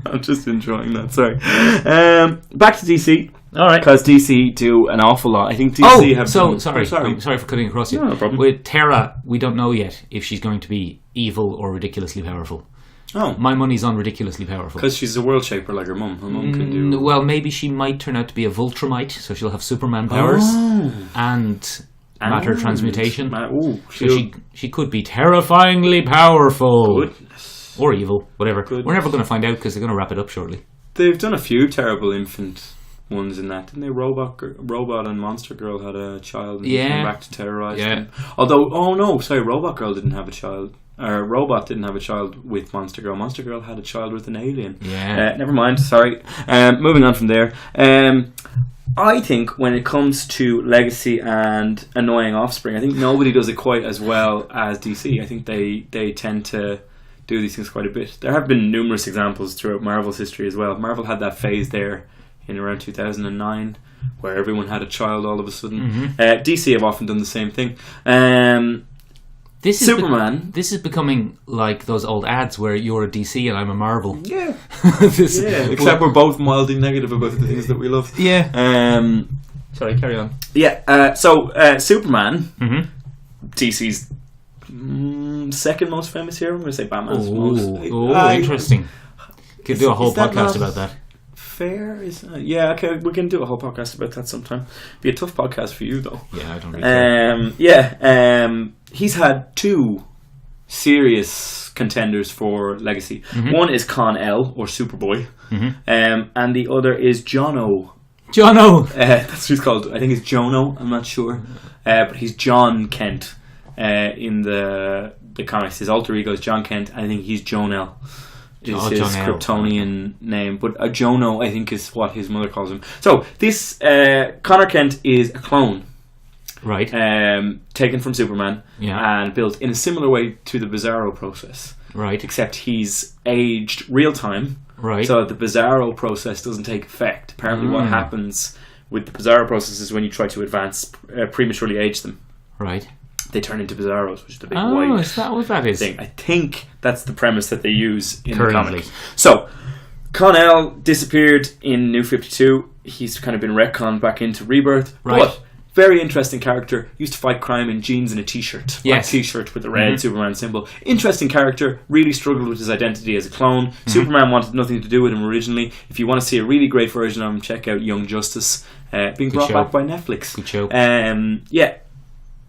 Speaker 3: I'm just enjoying that. Sorry. Back to DC.
Speaker 2: All right.
Speaker 3: Because DC do an awful lot. I think DC have.
Speaker 2: Sorry. I'm sorry for cutting across you.
Speaker 3: No problem.
Speaker 2: With Terra, we don't know yet if she's going to be evil or ridiculously powerful.
Speaker 3: Oh.
Speaker 2: My money's on ridiculously powerful.
Speaker 3: Because she's a world shaper like her mum. Her mum can do.
Speaker 2: Well, maybe she might turn out to be a Voltramite, so she'll have Superman powers and matter transmutation. She could be terrifyingly powerful.
Speaker 3: Goodness.
Speaker 2: Or evil, whatever.
Speaker 3: Goodness.
Speaker 2: We're never going to find out because they're going to wrap it up shortly.
Speaker 3: They've done a few terrible infant ones in that, didn't they? Robot and Monster Girl had a child and came back to terrorize them. Although, Robot Girl didn't have a child. Robot didn't have a child with Monster Girl. Monster Girl had a child with an alien.
Speaker 2: Yeah.
Speaker 3: Never mind, sorry. Moving on from there. I think when it comes to legacy and annoying offspring, I think nobody does it quite as well as DC. I think they tend to do these things quite a bit. There have been numerous examples throughout Marvel's history as well. Marvel had that phase there in around 2009, where everyone had a child all of a sudden. DC have often done the same thing. Superman.
Speaker 2: This is becoming like those old ads where you're a DC and I'm a Marvel.
Speaker 3: Yeah. Except we're both mildly negative about the things that we love.
Speaker 2: Yeah. Sorry, carry on.
Speaker 3: Yeah. So Superman, DC's second most famous hero. I'm going to say Batman's most.
Speaker 2: Interesting. Could do a whole podcast about that.
Speaker 3: Fair? Okay, we can do a whole podcast about that sometime. Be a tough podcast for you, though.
Speaker 2: Yeah, I don't really
Speaker 3: care. He's had two serious contenders for legacy. One is Con-El, or Superboy, and the other is Jono. That's what he's called. I think it's Jono, I'm not sure. But he's John Kent in the comics. His alter ego is John Kent, and I think he's Jor-El. Is his Kryptonian name, but Jono, I think, is what his mother calls him. So this Connor Kent is a clone,
Speaker 2: right?
Speaker 3: Taken from Superman, and built in a similar way to the Bizarro process,
Speaker 2: right?
Speaker 3: Except he's aged real time,
Speaker 2: right?
Speaker 3: So the Bizarro process doesn't take effect. Apparently, what happens with the Bizarro process is when you try to prematurely age them,
Speaker 2: right?
Speaker 3: They turn into Bizarros, which is the big
Speaker 2: white.
Speaker 3: Oh,
Speaker 2: is that what that is?
Speaker 3: Thing. I think that's the premise that they use in
Speaker 2: currently.
Speaker 3: The comic. So, Con-El disappeared in New 52. He's kind of been retconned back into Rebirth.
Speaker 2: Right.
Speaker 3: But, very interesting character. Used to fight crime in jeans and a t-shirt.
Speaker 2: Yes.
Speaker 3: A t-shirt with the red Superman symbol. Interesting character. Really struggled with his identity as a clone. Superman wanted nothing to do with him originally. If you want to see a really great version of him, check out Young Justice. Being brought back by Netflix.
Speaker 2: Good show.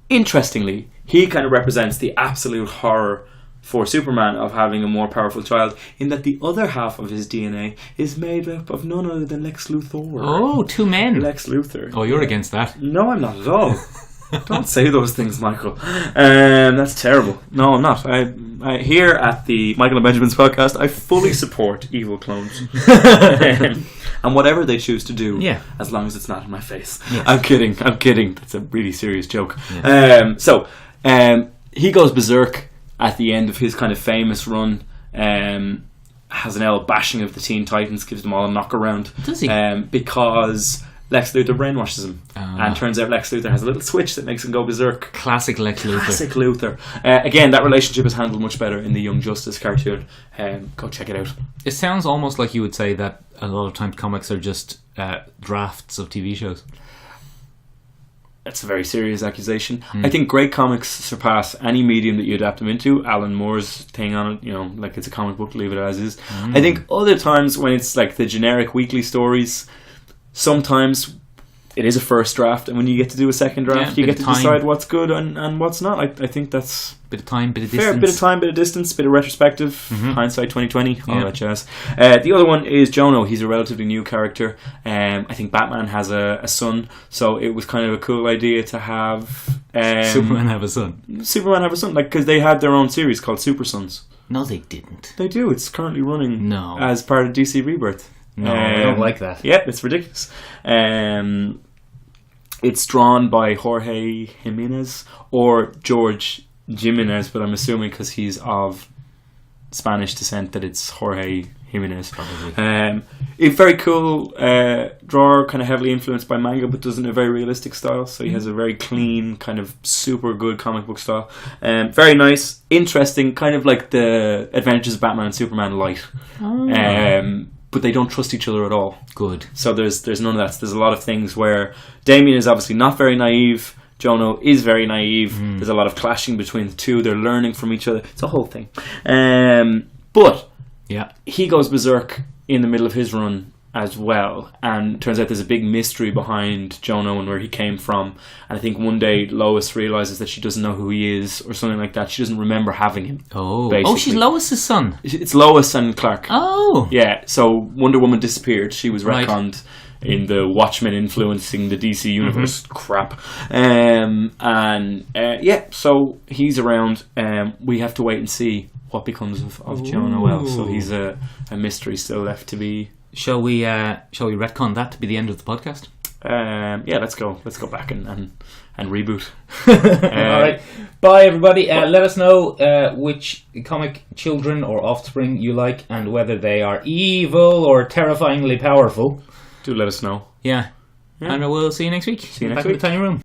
Speaker 3: Interestingly, he kind of represents the absolute horror for Superman of having a more powerful child, in that the other half of his DNA is made up of none other than Lex Luthor.
Speaker 2: Oh, two men.
Speaker 3: Lex Luthor.
Speaker 2: Oh, you're against that.
Speaker 3: No, I'm not at all. Don't say those things, Michael. That's terrible. No, I'm not. I here at the Micheal and Benjamin's podcast, I fully support evil clones. And whatever they choose to do, as long as it's not in my face. Yes. I'm kidding. That's a really serious joke. Yes. He goes berserk at the end of his kind of famous run. Has an L bashing of the Teen Titans, gives them all a knock around.
Speaker 2: Does he?
Speaker 3: Because Lex Luthor brainwashes him. And turns out Lex Luthor has a little switch that makes him go berserk.
Speaker 2: Classic Lex Luthor.
Speaker 3: Again, that relationship is handled much better in the Young Justice cartoon. Go check it out.
Speaker 2: It sounds almost like you would say that a lot of times comics are just drafts of TV shows.
Speaker 3: That's a very serious accusation. I think great comics surpass any medium that you adapt them into. Alan Moore's thing on it, like it's a comic book, leave it as is. I think other times when it's like the generic weekly stories, sometimes it is a first draft, and when you get to do a second draft, you get to decide what's good and what's not. I think that's
Speaker 2: bit of time, bit of
Speaker 3: fair,
Speaker 2: distance.
Speaker 3: bit of time, bit of distance, bit of retrospective, hindsight 2020, all that jazz. The other one is Jono. He's a relatively new character. I think Batman has a son, so it was kind of a cool idea to have
Speaker 2: Superman have a son.
Speaker 3: Like, because they had their own series called Super Sons.
Speaker 2: No, they didn't.
Speaker 3: They do. It's currently running as part of DC Rebirth.
Speaker 2: No, I don't like that.
Speaker 3: Yeah, it's ridiculous. It's drawn by Jorge Jimenez or George Jimenez, but I'm assuming because he's of Spanish descent that it's Jorge Jimenez.
Speaker 2: Probably.
Speaker 3: A very cool drawer, kind of heavily influenced by manga, but does it in a very realistic style. So he has a very clean, kind of super good comic book style. Very nice, interesting, kind of like the Adventures of Batman and Superman light. But they don't trust each other at all.
Speaker 2: Good.
Speaker 3: So there's none of that. So there's a lot of things where Damien is obviously not very naive. Jono is very naive. There's a lot of clashing between the two. They're learning from each other. It's a whole thing. But he goes berserk in the middle of his run as well, and turns out there's a big mystery behind Jono and where he came from. And I think one day Lois realizes that she doesn't know who he is or something like that. She doesn't remember having him.
Speaker 2: Oh, she's Lois's son.
Speaker 3: It's Lois and Clark.
Speaker 2: Oh,
Speaker 3: yeah. So Wonder Woman disappeared. She was retconned in the Watchmen influencing the DC universe crap. So he's around. We have to wait and see what becomes of Jono. So he's a mystery still left to be.
Speaker 2: Shall we retcon that to be the end of the podcast?
Speaker 3: Let's go back and reboot.
Speaker 2: All right, bye everybody. Let us know which comic children or offspring you like, and whether they are evil or terrifyingly powerful.
Speaker 3: Do let us know.
Speaker 2: Yeah. And we'll see you next week.
Speaker 3: See you next
Speaker 2: Back
Speaker 3: week.
Speaker 2: in the tiny room.